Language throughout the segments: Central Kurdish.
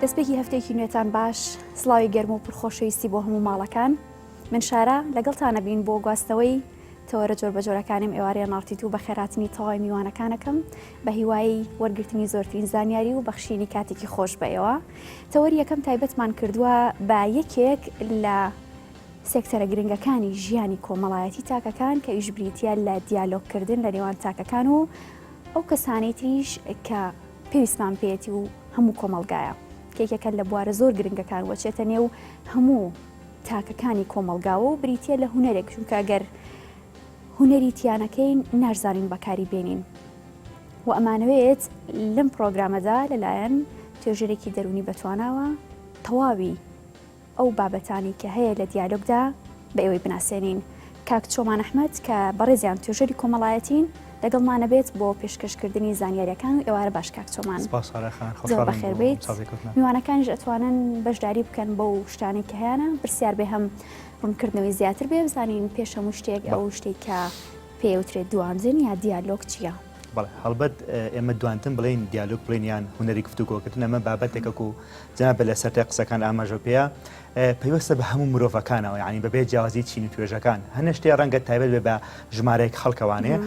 دەستپێکی هەفتەیەکی نوێتان باش، سڵاوی گەرم و پرخۆشەویستی بۆ هەموو ماڵەکان. من شارە لەگەڵتانە بین بۆ گواستەوەی تەوەرە جۆر بە جۆرەکانیم ئێوارەیە ناڕتیت و بە خێراتنی تەواوی میوانەکانەکەم بە هیوایی وەرگرتنی زۆرترین زانیاری و بەخشینی کاتێکی خۆش بەیەوە. تەوەری یەکەم تایبەتمان کردووە بە یەکێک لە سێکتەرە گرنگەکانی ژیانی کۆمەڵایەتی تاکەکان کە ئیش بریتە لە دیالۆگکردن لە نێوان تاکەکان و ئەو کەسانەی تریش کە پێویستمان پێێتی و هەموو کۆمەلگایە. کێکەکە لە بوارە زۆر گرنگەکان وەچێتە نێو هەموو تاکەکانی کۆمەلگاوە و بریتە لە هونەرێک، چونکە ئەگەر هونەری تیانەکەین نارزانین بەکاری بێنین. و ئەمانەوێت لەم پرۆگرامەدا لەلایەن توێژەرێکی دەرونی بەتواناوە تەواوی ئەو بابەتانی کە هەیە لە دیالۆگدا بە ئێوەی بناسێنین. کاک چۆمان ئەحمەد کە بەڕێزیان توێژەری کۆمەڵایەتین لەگەڵمانە بێت بۆ پێشکەشکردنی زانیاریەکان و ئێوارە باش کاک چۆمان. زۆر بەخێر بیت. میوانەکانیش ئەتوانن بەشداری بکەن بەو شتانەی کە هەیەە، پرسیار بێ هەم ڕوونکردنەوەی زیاتر بێ بزانین پێش هەموو شتێک ئەو شتێک کە پێوترێت دواندن یا دیالۆگ چییە. هەڵبەت ئێمە دوانتن بڵین دیالۆگ بڵین یان هونەری گفتوگۆکردن، ئەمە بابەتێکە و جەناب لە سەر قسەکان ئاماژە پێەیە پەیوەستە بە هەموو مرۆڤەکانەوە، یعنی بەبێ جیاوازی چینی توێژەکان. هەنە شتێ ڕەنگە تایبەت بێ بە ژمارەیەک خەڵکەوانەیە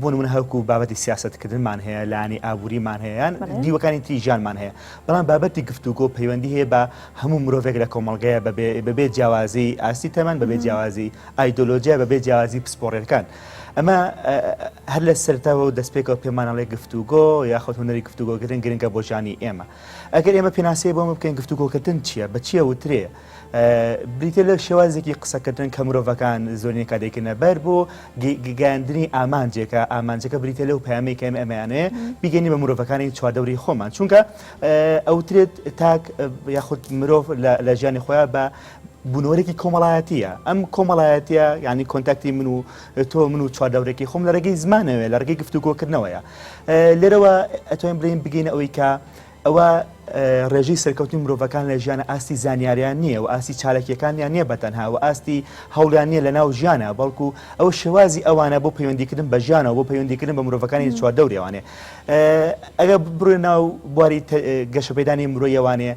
بۆ نمونە هەوکو بابەتی سیاسەتکردنمان هەیە، لانی ئابووریمان هەیە یان دیوەکانی تری ژیانمان هەیە، بەڵام بابەتی گفتوگۆ پەیوەندی هەیە بە هەموو مرۆڤێک لە کۆمەڵگەیە بەبێ جیاوازی ئاستی تەمەن، بەبێ جیاوازی ئایدۆلۆژیا، بەبێ جیاوازی پسپۆڕیەکان. ئەمە هەر لە سەرتاوە و دەستپێکەوە پێمانەڵێ گفتوگۆ یاخۆ هونەری گفتوگۆکردن گرنگە بۆ ژیانی ئێمە. ئەگەر ئێمە پێناسەیە بۆمە بکەین گفتوگۆکردن چییە، بە چییە وترێ، بریتە لە شێوازێکی قسەکردن کە مرۆڤەکان زۆرینە کادێکردنە بەر بۆ گەیاندنی ئامانجێکە، ئامانجەکە بریتە لەو پەیامەی کە ئەمەیانەیە بیگەنی بە مرۆڤەکانی چواردەوری خۆمان، چونکە ئەوترێت تاک یاخود مرۆڤ لە ژیانی خۆیان بە بوونەوەرێکی کۆمەڵایەتیە. ئەم کۆمەڵایەتیە یعنی کۆنتاکتی من و تۆ من و چواردەورێکی خۆم لە ڕێگەی زمانەوەیە، لە ڕێگەی گفتوگۆکردنەوەیە. لێرەوە ئەتوانین بڵین بگەینە ئەوەی کە ئەوە ڕێژەی سەرکەوتنی مرۆڤەکان لە ژیانە ئاستی زانیاریان نییە و ئاستی چالکیەکانیان نییە بەتەنها و ئاستی هەوڵیان نییە لە ناو ژیانە، بەڵکو ئەو شێوازی ئەوانە بۆ پەیوەندیکردن بە ژیانەوە، بۆ پەیوەندیکردن بە مرۆڤەکانی چواردەوریەوانێ. ئەگەر بڕۆی ناو بواری گەشەپێدانی مرۆیەوانێ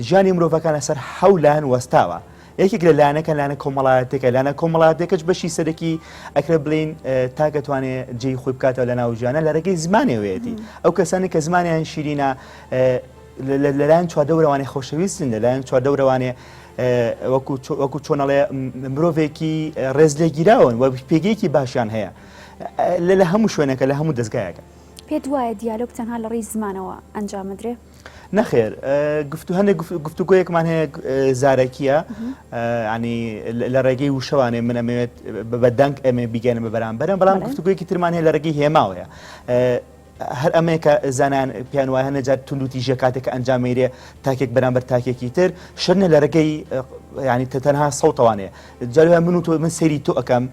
ژیانی مرۆڤەکان لەسەر حەولان وەستاوە. یەکێک لە لایەنەکە لایەنە کۆمەڵایەتێکە، لایەنە کۆمەڵایەتێکەش بەشی سەرەکی ئەکرێ بڵین تا دەتوانێت جێی خۆی بکاتەوە لە ناو ژیانە لە ڕێگەی زمانێوێتی. ئەو کەسانی کە زمانیان شیرینە لەلایەن چواردەورەوانێ خۆشەویستن، لەلایەن چواردەورەوانێ وەکو چۆنەڵێ مرۆڤێکی ڕێزلێگیراون و پێگەیەکی باشیان هەیە لە هەموو شوێنەکە، لە هەموو دەستگایەکە. پێت وایە دیالۆگ تەنها لە ڕێی زمانەوە ئەنجامەدرێ؟ نەخێر، هەندێک گفتوگۆیەکمان هەیە زارەکیە، ینی لە ڕێگەی وشەوانێ من ئەمەوێت بەدەنگ ئەمێ بیگەنە بە بەرامبەرم، بەڵام گفتوگۆیەکی ترمان هەیە لە ڕێگەی هێماوەیە. هەر ئەمەیە کە زانان پیان وایە نەجات توندوتیژە کاتێکە ئەنجامێرێ تاکێک بەرامبەر تاکێکی تر شەرنە لە ڕێگەی ینی تەنها سەوتەوانەیە. جارێ من و تۆ من سەیری تۆ ئەەکەم،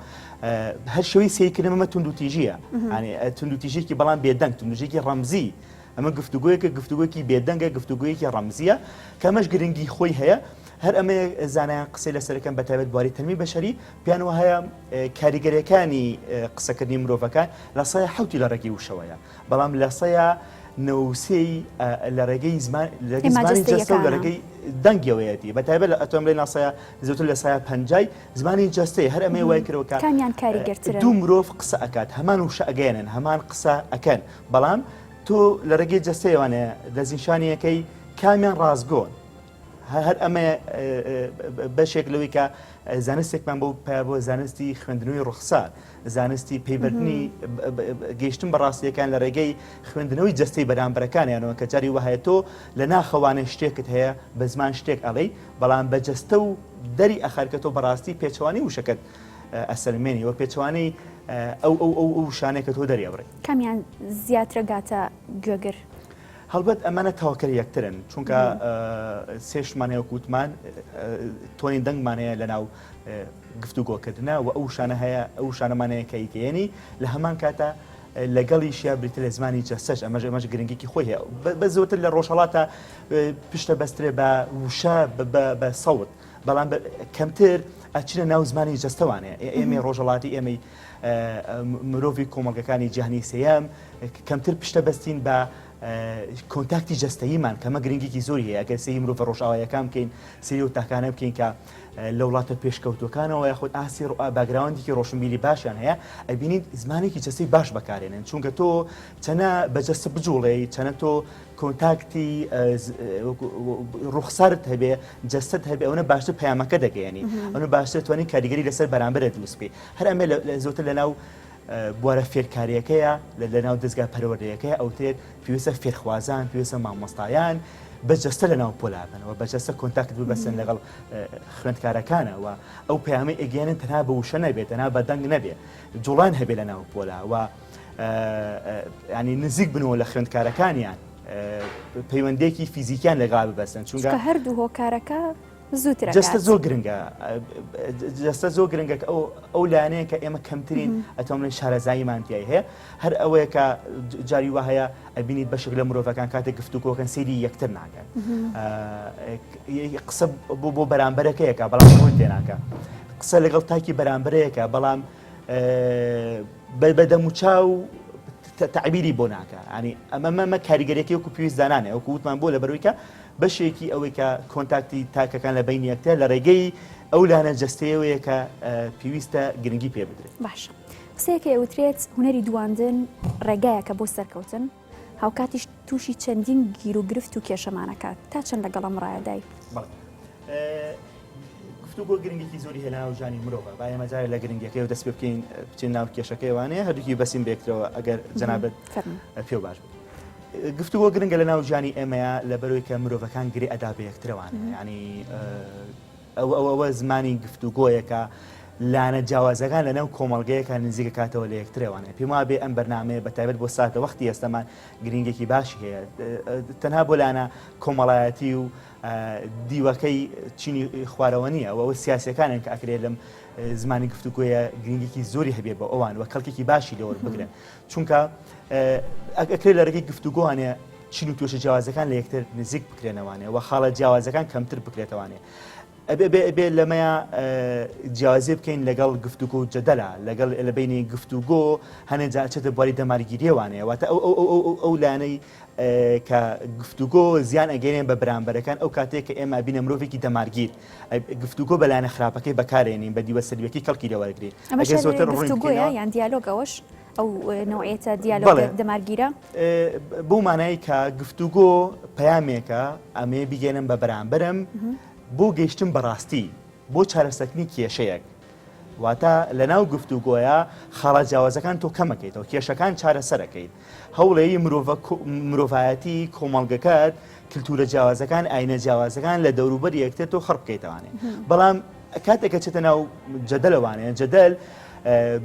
هەر شەوەی سیرکردن ئەمە توندوتیژیە، ینی توندوتیژێکی بەڵام بێدەنگ، توندوتیژێکی ڕەمزی. ئەمە گفتوگۆیەکی بێدەنگە، گفتوگۆیەکی ڕەمزیە کە ئەمەش گرنگی خۆی هەیە. هەر ئەمە زانایان قسەی لەسەرەکەم بە تایبەت بواری تەنمی بەشەری پیانەوە هەیە کاریگەریەکانی قسەکردنی مرۆڤەکان لە سەیە حوتی لە ڕێگەی وشەوەیە، بەڵام لە سەیە نەوسەی لە ڕێگەی زمانی جەستە و لە ڕێگەی دەنگەوەیەتی بە تایبەت لە ئەتۆم لێ ناسەیە زیاتر لە سایە پەنجای زمانی جەستەی. هەر ئەمەی وای کردەوە کامیان کاریگەرترن، دوو مرۆڤ قسە ئەکات، هەمان وشە ئەگەێنن، هەمان قسە ئەکەن، بەڵام تۆ لە ڕێگەی جەستەیەوانەیە دەستنیشانیەکەی کامیان ڕازگۆن. هەر ئەمە بەشێک لەوەی کە زانستێکمان بۆ پیا بۆ زانستی خوێندنەوەی ڕوخسار، زانستی پەیبردنی گەیشتن بە ڕاستیەکان لە ڕێگەی خوێندنەوەی جەستەی بەرامبەرەکانیانەوە کە جاری وهەیە تۆ لە ناخەوانە شتێکت هەیە بە زمان شتێک ئەڵێی، بەڵام بە جەستە و دەری ئەخارکە تۆ بەڕاستی پێچەوانی وشەکەت ئەسەلمێنی وە پێچوانەی ئەو شانێکە تۆ دەریابڕێ. کامیان زیاترە گاتە گوێگر؟ هەڵبەت ئەمانە تاواکەر یەکترن، چونکە سێشمان هەیە وکوتمان تۆنی دەنگمان هەیە لە ناو گفتوگۆکردنە و ئەو شانە هەیە، ئەو شانەمانەیە کەیکێنی لە هەمان کاتە لەگەڵیشیا بریتە لە زمانی جەستەش ئەمەش گرنگێکی خۆی هەیە. بە زۆرتر لە ڕۆژهەڵاتە پشتە بەسترێ بە وشە بە سەوت، بەڵام کەمتر ئەچینە ناو زمانی جەستەوانەیە. ئێمە ڕۆژهەڵاتی ئێمەی مرۆڤی کۆمەڵگەکانی جیهانی سێیەم کەمتر پشتە بەستین بە کۆنتاکتی جەستەییمان کەمە گرنگێکی زۆری هەیە ئەگەر سەی مرۆڤ ڕۆژئاواییەکان بکەین سری و تاکانە بکەین کە لە وڵاتە پێشکەوتوەکانەوە یاخود ئاسی باگراوندێکی ڕۆشنبیری باشیان هەیە ئەبینیت زمانێکی جەستەی باش بەکارێنن چونکە تۆ چەنە بەجەستە بجوڵێ چەنە تۆ کۆنتاکتی ڕوخسارت هەبێ جەستت هەبێ ئەوە باشتر پەیامەکە دەگەیەنی ئەوە باشتر توانین کاریگەری لەسەر بەرامبەرە دروستبێ هەر ئەمە زۆرتر لەناو بوارە فێرکاریەکەیە لەناو دەستگا پەروەردەیەکەیە ئەوتێت پێویستە فێرخوازان پێویستە مامۆستایان بەجەستە لەناو پۆلابنەوە بەجەستە کۆنتاکت ببەسن لەگەڵ خوێندکارەکانەوە ئەو پەیامەی ئەگەێنن تەنها بە وشە نەبێت تەنها بە دەنگ نەبێت جوڵان هەبێ لەناو پۆلا و ینی نزیک بنەوە لە خوێندکارەکانیان پەیوەندێکی فیزیکیان لەگەڵ ببەسن چونکە هەردوو هۆکارەکە زووتر جەستە زۆر گرنگە جەستە زۆر گرنگە ئەو لایەنەیە کە ئێمە کەمترین ئەتۆم لە شارەزاییمانتیای هەیە هەر ئەوەیە کە جاری وا هەیە ئەبینیت بەشێک لە مرۆڤەکان کاتێک گفتوگۆکەن سەیری یەکتر ناکەن قسە بۆ بەرامبەرەکەیەکە بەڵام خۆی تێناکە قسە لەگەڵ تاکی بەرامبەرەیەکە بەڵام بەدەموچاو تعبیری بۆ ناکە ینی ئەمە کاریگەریەکی وەکو پێویستدانانێ وەکو وتمان بۆ لە بەرویکە بەشێکی ئەوەی کە کۆنتاکتی تاکەکان لە بینی یەکتر لە ڕێگەی ئەو لانە جەستەیەوەیە کە پێویستە گرنگی پێ بدرێت باشە قسەیەکە ئەوترێت هونەری دواندن ڕێگایەکە بۆ سەرکەوتن هاوکاتیش تووشی چەندین گیر و گرفت و کێشەمانەکات تا چەند لەگەڵم ڕایەدای گفتوگۆ گرنگێکی زۆری هێنا و ژانی مرۆڤە با ئێمە جارێ لە گرنگەکەی و دەست پێ بکەین بچین ناو کێشەکەیوانەیە هەردووکی بەسیم بێکترەوە ئەگەر جەنابەت پێ باش بێت گفتوگۆ گرنگە لە ناو ژانی ئێمەیە لە بەرەوەی کە مرۆڤەکان گرێ ئەدا بە یەکترەوانە ینی ئەوە زمانی گفتوگۆیەکە لانە جیاوازەکان لەناو کۆمەڵگەیەکان نزیکە کاتەوە لە یەکترەوانە پێم وایە بێ ئەم بەرنامەیە بەتایبەت بۆ ساتە وەختی ئێستامان گرنگێکی باشی هەیە تەنها بۆ لانە کۆمەڵایەتی و دیوەکەی چینی خوارەوە نییە ئەوە سیاسەکانن کە ئەکرێت لەم زمانی گفتوگۆیە گرنگێکی زۆری هەبێ بە ئەوان وە کەڵکێکی باشی لەوە بگرن چونکە ئەکرێت لە ڕێگەی گفتوگۆوانێ چین و توێشە جیاوازەکان لە یەکتر نزیک بکرێنەوانێ و خاڵە جیاوازەکان کەمتر بکرێتەوانێ ئەبێ لەمەیە جیاوازی بکەین لەگەڵ گفتوگۆ و جەدەلە لەگەڵ لە بینی گفتوگۆ هەنێ جاچێتە بواری دەمارگیریێوانەیە واتە ئەو لانەی کە گفتوگۆ زیان ئەگەێنێن بە بەرامبەرەکان ئەو کاتێک کە ئێمە بینە مرۆڤێکی دەمارگیر گفتوگۆ بەلایەنە خراپەکەی بەکارێنین بە دیوە سەرویەکی کەڵکی لەوەرگری گفتوگۆیە یان دیالۆگەوەش ئەو نوعێتە دیالۆگ دەمارگیرە بۆ مانایی کە گفتوگۆ پەیامێکە ئەمێ بیگەێنم بە بەرامبەرم بۆ گەیشتن بەڕاستی بۆ چارەسەکنی کێشەیەک واتە لە ناو گفتوگۆیە خاڵە جیاوازەکان تۆ کەمەکەیتەوە کێشەکان چارەسەرەکەیت هەوڵەیە مرۆڤایەتی کۆمەڵگەکەت کلتورە جیاوازەکان ئاینە جیاوازەکان لە دەوروبەر یەکتر تۆ خڕ بکەیتەوانێ بەڵام کاتێکە چێتە ناو جەدەلەوانەیە جەدەل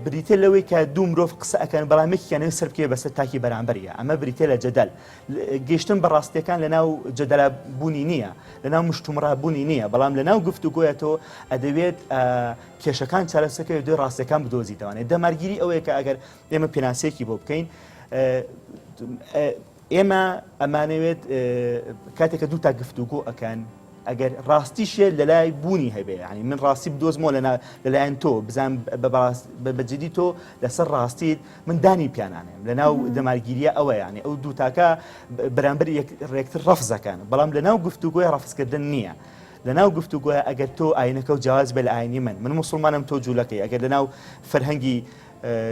بریتە لەوەی کە دوو مرۆڤ قسە ئەەکەن بەڵامێکیانەوە سەر بکێ بەسەر تاکی بەرامبەریە ئەمە بریتە لە جەدەل گەیشتن بەڕاستیەکان لە ناو جەدەلە بوونی نییە لە ناو مشتومڕابوونی نییە بەڵام لە ناو گفتوگۆیە تۆ ئەدەوێت کێشەکان چارەسەکەی دوێ ڕاستیەکان بدۆزیتەوانێت دەمارگیری ئەوەیە کە ئەگەر ئێمە پێناسەیەکی بۆ بکەین ئێمە ئەمانەوێت کاتێکە دوو تا گفتوگۆ ئەکەن ئەگەر ڕاستیشێ لە لای بوونی هەبێ ینی من ڕاستی بدۆزمەوە لەلایەن تۆ بزان بەجددی تۆ لەسەر ڕاستیت من دانی پیانانێم لە ناو دەمارگیریە ئەوە یانی ئەو دوو تاکە بەرامبەر ڕێکتر ڕەفزەکان بەڵام لە ناو گفتوگۆی ڕەفزکردن نییە لە ناو گفتوگۆیە ئەگەر تۆ ئاینەکە و جیاواز بێ لە ئاینی من مسلمانم تۆ جوولەکەی ئەگەر لە ناو فەرهەنگی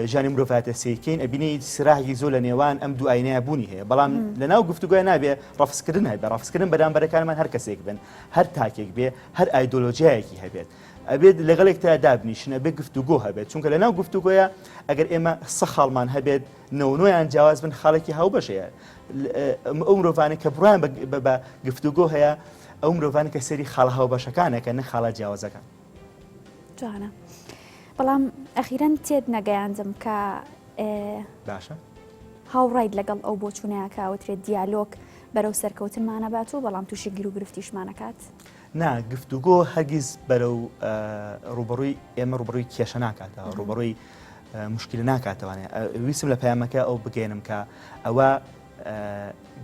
ژانی مرۆڤاتە سێکەین ئەبینی سراحی زۆر لە نێوان ئەم دوو ئاینەیە بوونی هەیە بەڵام لە ناو گفتوگۆیە نابێ ڕەفزکردن هەبێ ڕەفزکردن بەرامبەرەکانمان هەر کەسێک بن هەر تاکێک بێ هەر ئایدۆلۆژیایەکی هەبێت ئەبێت لەگەڵێک تا دابنیشن ئەبێ گفتوگۆ هەبێت چونکە لە ناو گفتوگۆیە ئەگەر ئێمە سە خاڵمان هەبێت نەوەیان جیاواز بن خاڵێکی هاوبەشەیە ئەو مرۆڤانە کە بڕیان بە گفتوگۆ هەیە ئەو مرۆڤانە کە سەری خاڵە هاوبەشەکانەکە نە خاڵە جیاوازەکان جوانە بەڵام ئەخیرەن تێت نەگەیاندم کە باشە هاوڕایت لەگەڵ ئەو بۆ چوونەیەکە ئەوترێت دیالۆگ بەرەو سەرکەوتنمانە بات و بەڵام تووشی گیر و گرفتیشمانەکات نا گفتوگۆ هەرگیز بەرەو ڕوبەڕووی ئێمە ڕوبەڕووی کێشە ناکاتەوە ڕوبەڕووی مشکل ناکاتەوانێ ویسم لە پەیامەکە ئەو بگەێنم کە ئەوە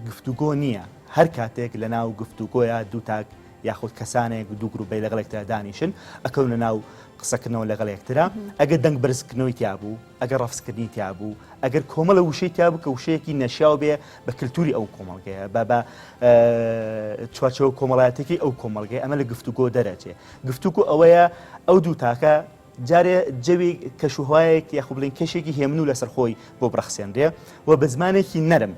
گفتوگۆ نییە هەر کاتێک لە ناو گفتوگۆیە دوو تاک یاخود کەسانێک دوو گروپی لەگەڵ یەکترا دانیشن ئەکەونە ناو قسەکردنەوە لەگەڵ یەکترا ئەگەر دەنگ بەرزکردنەوەی تیابوو ئەگەر ڕەفسکردنی تیابوو ئەگەر کۆمەڵە وشەی تیابوو کە وشەیەکی نەشیاو بێ بە کللتوری ئەو کۆمەڵگەیە بە چوارچەوە کۆمەڵایەتێکی ئەو کۆمەڵگەی ئەمە لە گفتوگۆ دەرەچێ گفتوگۆ ئەوەیە ئەو دوو تاکە جارێ جەوی کەشوهایەک یاخو بڵین کەشێکی هێمن و لەسەر خۆی بۆ بڕەخسێنرێ و بە زمانێکی نەرم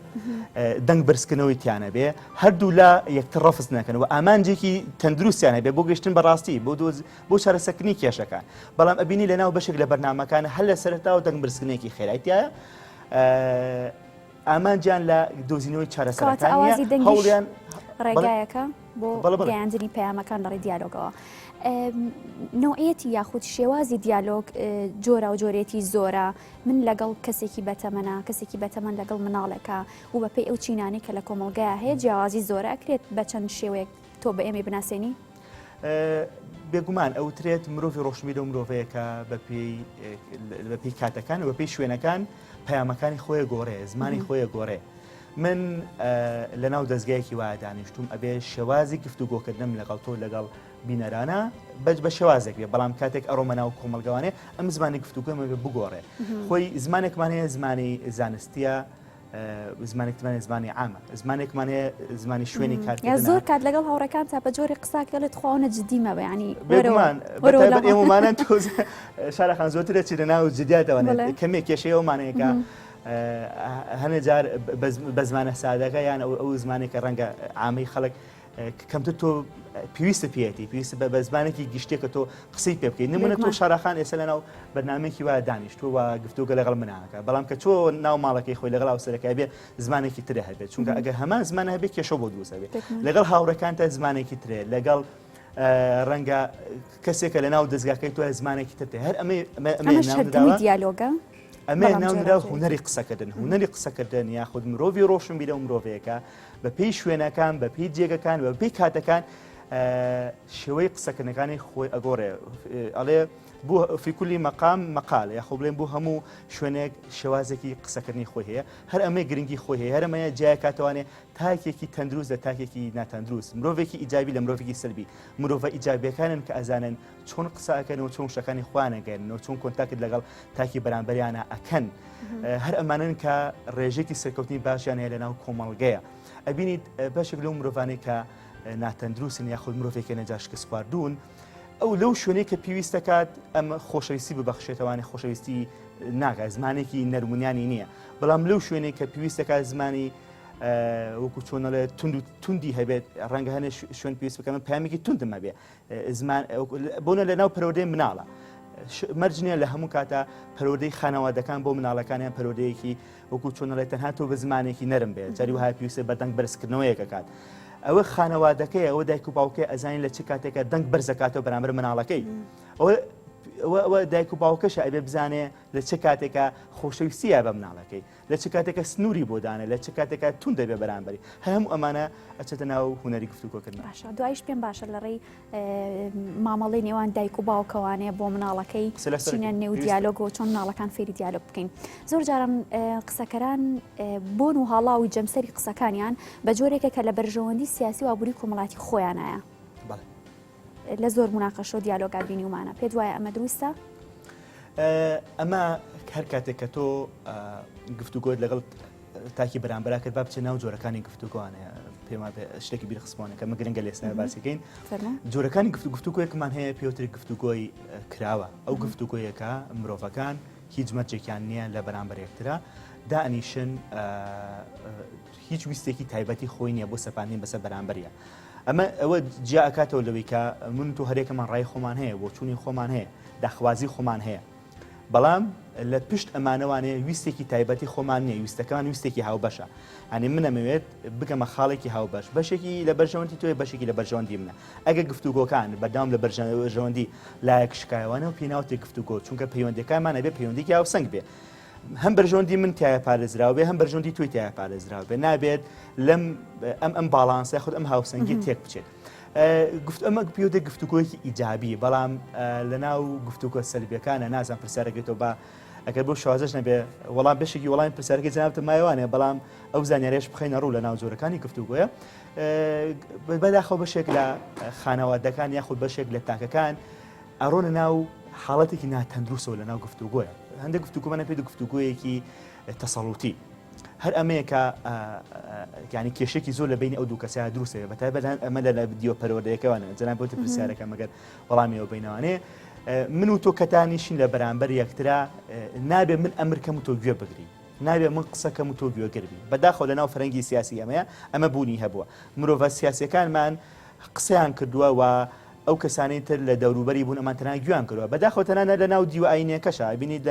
دەنگ بەرزکردنەوەی تیانە بێ هەردوو لا یەکتر ڕەفز نەکەن و ئامانجێکی تەندروستیانە بێ بۆ گەشتن بەڕاستی بۆ چارەسەرکردنی کێشەکان بەڵام ئەبینی لەناو بەشێک لە بەرنامەکان هەر لە سەرەتاوە دەنگ بەرزکردنێکی خێرایتیایە ئامانجیان لە دۆزینەوەی چارەسەرەکانیە هەوڵیان ڕێگایەکە بۆ گەیاندنی پەیامەکان لەڕێی دیالۆگەوە. نوعەتی یاخود شێوازی دیالۆگ جۆرە و جۆرێتی زۆرە من لەگەڵ کەسێکی بەتەمەنە کەسێکی بەتەمەن لەگەڵ مناڵێکە و بەپێی ئەو چینانی کە لە کۆمەڵگەیە هەیە جیاوازی زۆرە ئەکرێت بە چەند شێوەیەک تۆ بە ئێمە بناسێنی؟ بێگومان ئەوترێت مرۆڤی ڕۆژمی و مرۆڤەیەکە بەپێی کاتەکان و بەپێی شوێنەکان پەیامەکانی خۆی گۆڕێ زمانی خۆی گۆڕێ من لە ناو دەستگایەکی وایە دانیشتوم ئەبێ شێوازی گفتوگۆکردنم لەگەڵ تۆ لەگەڵ بینەرانە بە شێوازێک بێ بەڵام کاتێک ئەڕۆمە ناو کۆمەلگەوانێ ئەم زمانی گفتوگۆمە بگۆڕێ خۆی زمانێکمان هەیە زمانی زانستیە زمانێکمان زمانی عامە زمانێکمان هەیە زمانی شوێنی کار زۆر کات لەگەڵ هاوڕەکان تا بە جۆری قساک لەڵێت خواونە جدیمە ینی ئێمەمانە تۆ شارەخان زۆرترە چی لە ناو جدیاتەوە کەمێک کێشەیەوەمانەیەکە هەنە جار بە زمانە سادەکە یان ئەو زمانێکە ڕەنگە عامی خەڵک کەمتر تۆ پێویستە پێێتی پێویستە بە زمانێکی گشتێکە تۆ قسەی پێ بکەیت نمونە تۆ شارەخان ئێستا لە ناو بەرنامێکی وایە دانیشتووە و گفتوگە لەگەڵ مناکە بەڵام کە چۆ ناو ماڵەکەی خۆی لەگەڵ سەرەکە بێ زمانێکی ترە هەبێت چونکە ئەگەر هەمان زمانە هەبێت کێشە بۆ دروست بێت لەگەڵ هاوڕەکان تا زمانێکی ترێ لەگەڵ ڕەنگە کەسێکە لە ناو دەستگاکەی تۆ زمانێکی تر هەر ئەمە دیالۆگە ئەمە ناونرا هوەری قسەکردن هوەری قسەکردن یاخود مرۆڤی ڕۆشن بیرە و مرۆڤەیەەکە بە پێی شوێنەکان بە پێی جێگەکان بە پێی کاتەکان شێوەی قسەکردنەکانی خۆی ئەگۆڕێ ئەڵێ بۆ فیکولی مەقام مەقال یاخۆ بڵێن بۆ هەموو شوێنێک شێوازێکی قسەکردنی خۆی هەیە هەر ئەمەی گرنگی خۆی هەیە هەرمەیە جای کاتوانێ تاکێکی تەندروست لە تاکێکی ناتەندروست مرۆڤێکی ئیجابی لە مرۆڤێکی سەربی مرۆڤە ئیجابیەکانن کە ئەزانن چۆن قسەکەنەوە چۆن شەکانی خوانەگەنەوە چۆن کۆنتاکت لەگەڵ تاکی بەرامبەریانە ئەکەن هەر ئەمانن کە ڕێژێکی سەرکەوتنی باشیان هەیە لە ناو کۆمەڵگەیە ئەبینیت بەشێک لەو مرۆڤانەی کە ناتەندروستن یاخود مرۆڤێکە نەجاشکە سپاردوون ئەو لەو شوێنەی کە پێویستە کات ئەم خۆشەویستی ببەخشێتەوەی خۆشەویستی ناکات زمانێکی نەرمونیانی نییە بەڵام لەو شوێنەی کە پێویستەکە زمانی وەکو چۆنەڵێ توندی هەبێت ڕەنگە هەنێ شوێن پێویست بکەمە پامێکی توندمە بێ بۆنە لە ناو پەرۆدەی مناڵە مەرجنیە لە هەموو کاتە پەرۆدەی خانەوادەکان بۆ مناڵەکانیان پەرۆدەیەکی وەکو چۆنەڵێت تەنها تۆ بە زمانێکی نەرم بێت جاری وهای پێویستە بە دەنگ بەرزکردنەوەیەکە کات ئەوە خانەوادەکەی ئەوە دایک و باوکەی ئەزانین لە چ کاتێکە دەنگ بەرزەکاتەوە بەرامبەر مناڵەکەی ئەوە دایک و باوکەش ئەبێ بزانێ لە چه کاتێکە خۆشەویستیە بە مناڵەکەی لە چه کاتێکە سنووری بۆدانە لە چه کاتێکە تون دەبێ بەرامبەری هەموو ئەمانە ئەچێتە ناو هوەری گفتوگۆکردن باشە دوایش پێم باشە لە ڕێی مامەڵی نێوان دایک و باوکەوانەیە بۆ مناڵەکەی چینە نێو دیالۆگ و چۆن مناڵەکان فێری دیالۆگ بکەین زۆر جاران قسەکەران بۆن و هاڵاوی جەمسەری قسەکانیان بە جۆرێکە کە لە بەرژەوەندی سیاسی و ئابووری کۆمەڵاتی خۆیانایە لە زۆر مناقەشە و دیالۆگا بینی ومانە پێت وایە ئەمە دروستە؟ ئەمە هەر کاتێک کە تۆ گفتوگۆت لەگەڵ تاکی بەرامبەر کرد با بچێ ناو جۆرەکانی گفتوگوانەیە پێما شتێکی بیرخسپۆنە کە مەگرنگە لێستا باسیکەین جۆرەکانی گفتوگۆیەکمان هەیە پێوتری گفتوگۆی کراوە ئەو گفتوگۆیەکە مرۆڤەکان هیچ مەرجێکیان نییە لە بەرامبەر یەکترا دائنیشن هیچ ویستێکی تایبەتی خۆی نییە بۆ سەپاندن بەسەر بەرامبەریە ئەمە ئەوە جیا ئەکاتەوە لەوەی کە من تو هەرێکەمان ڕای خۆمان هەیە بۆ چوونی خۆمان هەیە داخوازی خۆمان هەیە بەڵام لە پشت ئەمانەوانەیە ویستێکی تایبەتی خۆمان نییە ویستەکان ویستێکی هاوبەشە ئەنی من ئەمەوێت بگەمە خاڵێکی هاوبەش بەشێکی لە بەرژەوەندی تۆی بەشێکی لە بەرژەوەندی منە ئەگە گفتوگۆکان بەردەوام لە بەرژەوەندی لایەک شکایوانە و پێناوتی گفتوگۆ چونکە پەیوەندەکانمان ئەبێ پەیوەندێکی هاوسەنگ بێ هەم بەرژەوەندی من تایە پارێزراوە بێ هەم بەرژەوەندی توی تایە پارێزراوە بێ نابێت لەم ئەم باڵانسە خود ئەم هاوسەنگی تێک بچێت ئەمە پێوتە گفتوگۆیەکی ئیجابی بەڵام لە ناو گفتوگۆ سەلبیەکانە نازان پرسیارەکەێتەوە بە ئەگەر بۆ شوازش نەبێ وەڵام بەشێکی وەڵامی پرسیارەکەی جنابتە مایوانێ بەڵام ئەو زانیاریش بخەینە ڕوو لە ناو جۆرەکانی گفتوگۆیە بەداخەوە بەشێک لە خانەوادەکان یاخود بەشێک لە تاکەکان ئەڕۆنە ناو حاڵەتێکی ناتەندروستەوە لە ناو گفتوگۆیە هەندێک گفتوگۆمانە پێ گفتوگۆیەکی تەسەڵوتی هەر ئەمەیەکە ینی کێشێکی زۆر لە بینی ئەو دوو کەسیە دروستەیە بەتایبەت ئەمە لە ڤیدیۆ پەروەردەیەکەوانە جەناب بۆتە پرسیارەکە مەگەر وەڵامی ئەو بینەوانەیە من و تۆ کەتانیشین لە بەرامبەر یەکترا نابێ من ئەمرکەم و تۆ گوێ بگری نابێ من قسەکەم و تۆ گوێگربی بەداخەوە لە ناو فەرەنگی سیاسی ئەمە بوونی هەبووە مرۆڤە سیاسیەکانمان قسەیان کردووە و ئەو کەسانی تر لە دەوروبەری بوون ئەمان تەنها گویان کردووە بەداخەوە تەنانە لە ناو دیوە ئاینیەکەشە بینیت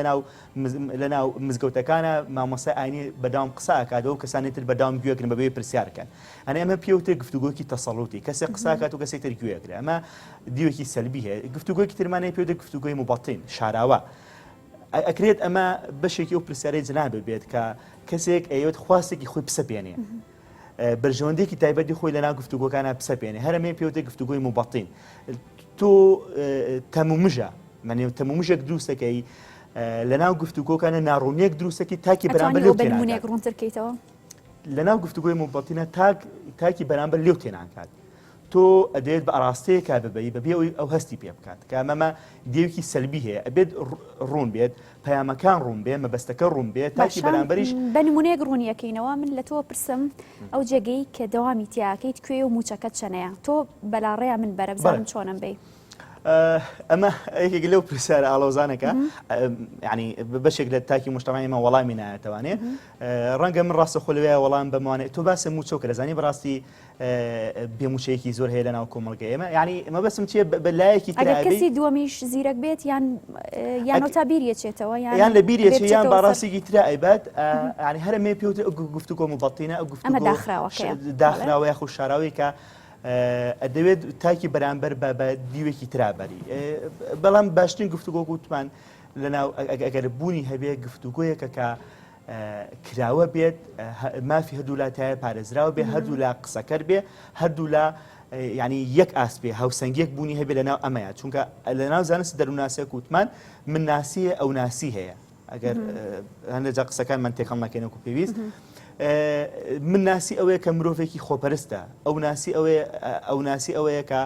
لە ناو مزگەوتەکانە مامۆستای ئاینی بەداوام قسە ئاکات و کەسانی تر بەداوام گوێگرن بەبێ پرسیارکەن ئەنە ئەمە پێوتر گفتوگۆیەکی تەسەڵوتی کەسێک قسە ئاکات و کەسێک تر گوێگرێ ئەمە دیوەکی سەلبی هەیە گفتوگۆیەکی ترمانەیە پێوتر گفتوگۆی مبەتین شاراوە ئەکرێت ئەمە بەشێکی ئەو پرسیارەی جناب بێت کە کەسێک ئەیەوێت خواستێکی خۆی بسەپێنێ بەرژەوەندێکی تایبەتی خۆی لە ناو گفتوگۆکانە بسەپێنێ هەرەمێ پێوتە گفتوگۆی مبەتین تۆ تەمومژە منێ تەمومژێک دروستەکەی لە ناو گفتوگۆکانە ناڕوونیەک دروستەکەی تاکی بەرامبەر لێو بنمونێک ڕوونترکەیتەوە لە ناو گفتوگۆی مبەتینە تاکی بەرامبەر لێو تێنانکات تۆ ئەدێت بە ئاراستەیەکا ببەی بەبێ ئەو هەستی پێ بکات کە ئەمەمە دیوکی سەلبی هەیە ئەبێت ڕوون بێت پەیامەکان ڕوون بێ مەبەستەکە ڕوون بێت تاکی بەرامبەریش بە نمونەیەک ڕوونیەکەینەوە من لە تۆ پرسم ئەو جێگەی کە دەوامی تیاکەیت کوێ و موچەکەت چەنەیە تۆ بەلاڕێیا من بەرە بزانم چۆنم بێ ئەمە یەکێک لەو پرسیارە ئاڵۆزانەکە ینی بەشێک لە تاکی مشتەماعیمە وەڵامی نایەتەوانێ ڕەنگە من ڕاستەخۆ لەوەیە وەڵام بمانێت تۆ باسە موچۆکە دەزانی بەڕاستی بێموچەیەکی زۆر هەیە لە ناو کۆمەڵگە ئێمە ینی ئمە بەسم چیە بەلایەکی ئەگەر کەسی دووەمیش زیرەک بێت یان تا بیریەچێتەوە یان لە بیریەچێت یان باڕاستێکی ترا ئەیبات ینی هەرمێ پێوتە گفتوگۆ مبەتینە ئەو گفتوگۆ داخراوە یاخود شاراوی کە ئەدەوێت تاکی بەرامبەر بە دیوێکی ترابەری بەڵام باشترین گفتوگۆ گوتمان لەناو ئەگەر بوونی هەبێ گفتوگۆیەکە کە کراوە بێت مافی هەردوو لاتایە پارێزراوە بێ هەردوو لا قسەکەر بێ هەردوو لا ینی یەک ئاسپێ هاوسەنگێک بوونی هەبێ لەناو ئەمەیە چونکە لەناو زانستی دەروناسیە کووتمان من ناسیە ئەو ناسی هەیە ئەگەر هەندێک جا قسەکان من تێکەڵ ناکەینەوە پێویست من ناسی ئەوەیە کە مرۆڤێکی خۆپەرستە ئەو ناسی ئەوەیە کە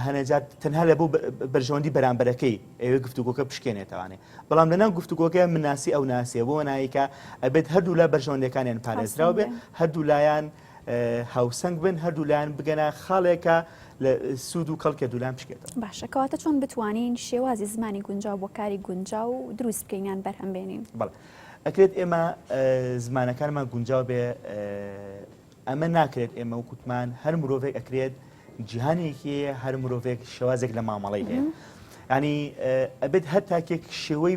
هەنەجات تەنها لە بۆ بەرژەوەندی بەرامبەرەکەی ئەوێ گفتوگۆکە پشکێنێتوانێ بەڵام لەناو گفتوگۆکە من ناسی ئەو ناسیە بۆ نایکە ئەبێت هەردوو لا بەرژەوەندەکانیان پارێزراوە بێ هەردوو لایەن هاوسەنگ بن هەردوو لایەن بگەنە خاڵێکە لە سوود و کەڵکە دوولان بشکێتەوە باشە کەواتە چۆن بتوانین شێوازی زمانی گونجاو بۆ کاری گونجاو و دروست بکەینیان بەرهەم بێنین ئەکرێت ئێمە زمانەکانمان گونجاو بێ ئەمە ناکرێت ئێمە و کوتمان هەر مرۆڤێک ئەکرێت جیهانێکی هەر مرۆڤێک شێوازێک لە مامەڵی هەیە ینی ئەبێت هەر تاکێک شێوەی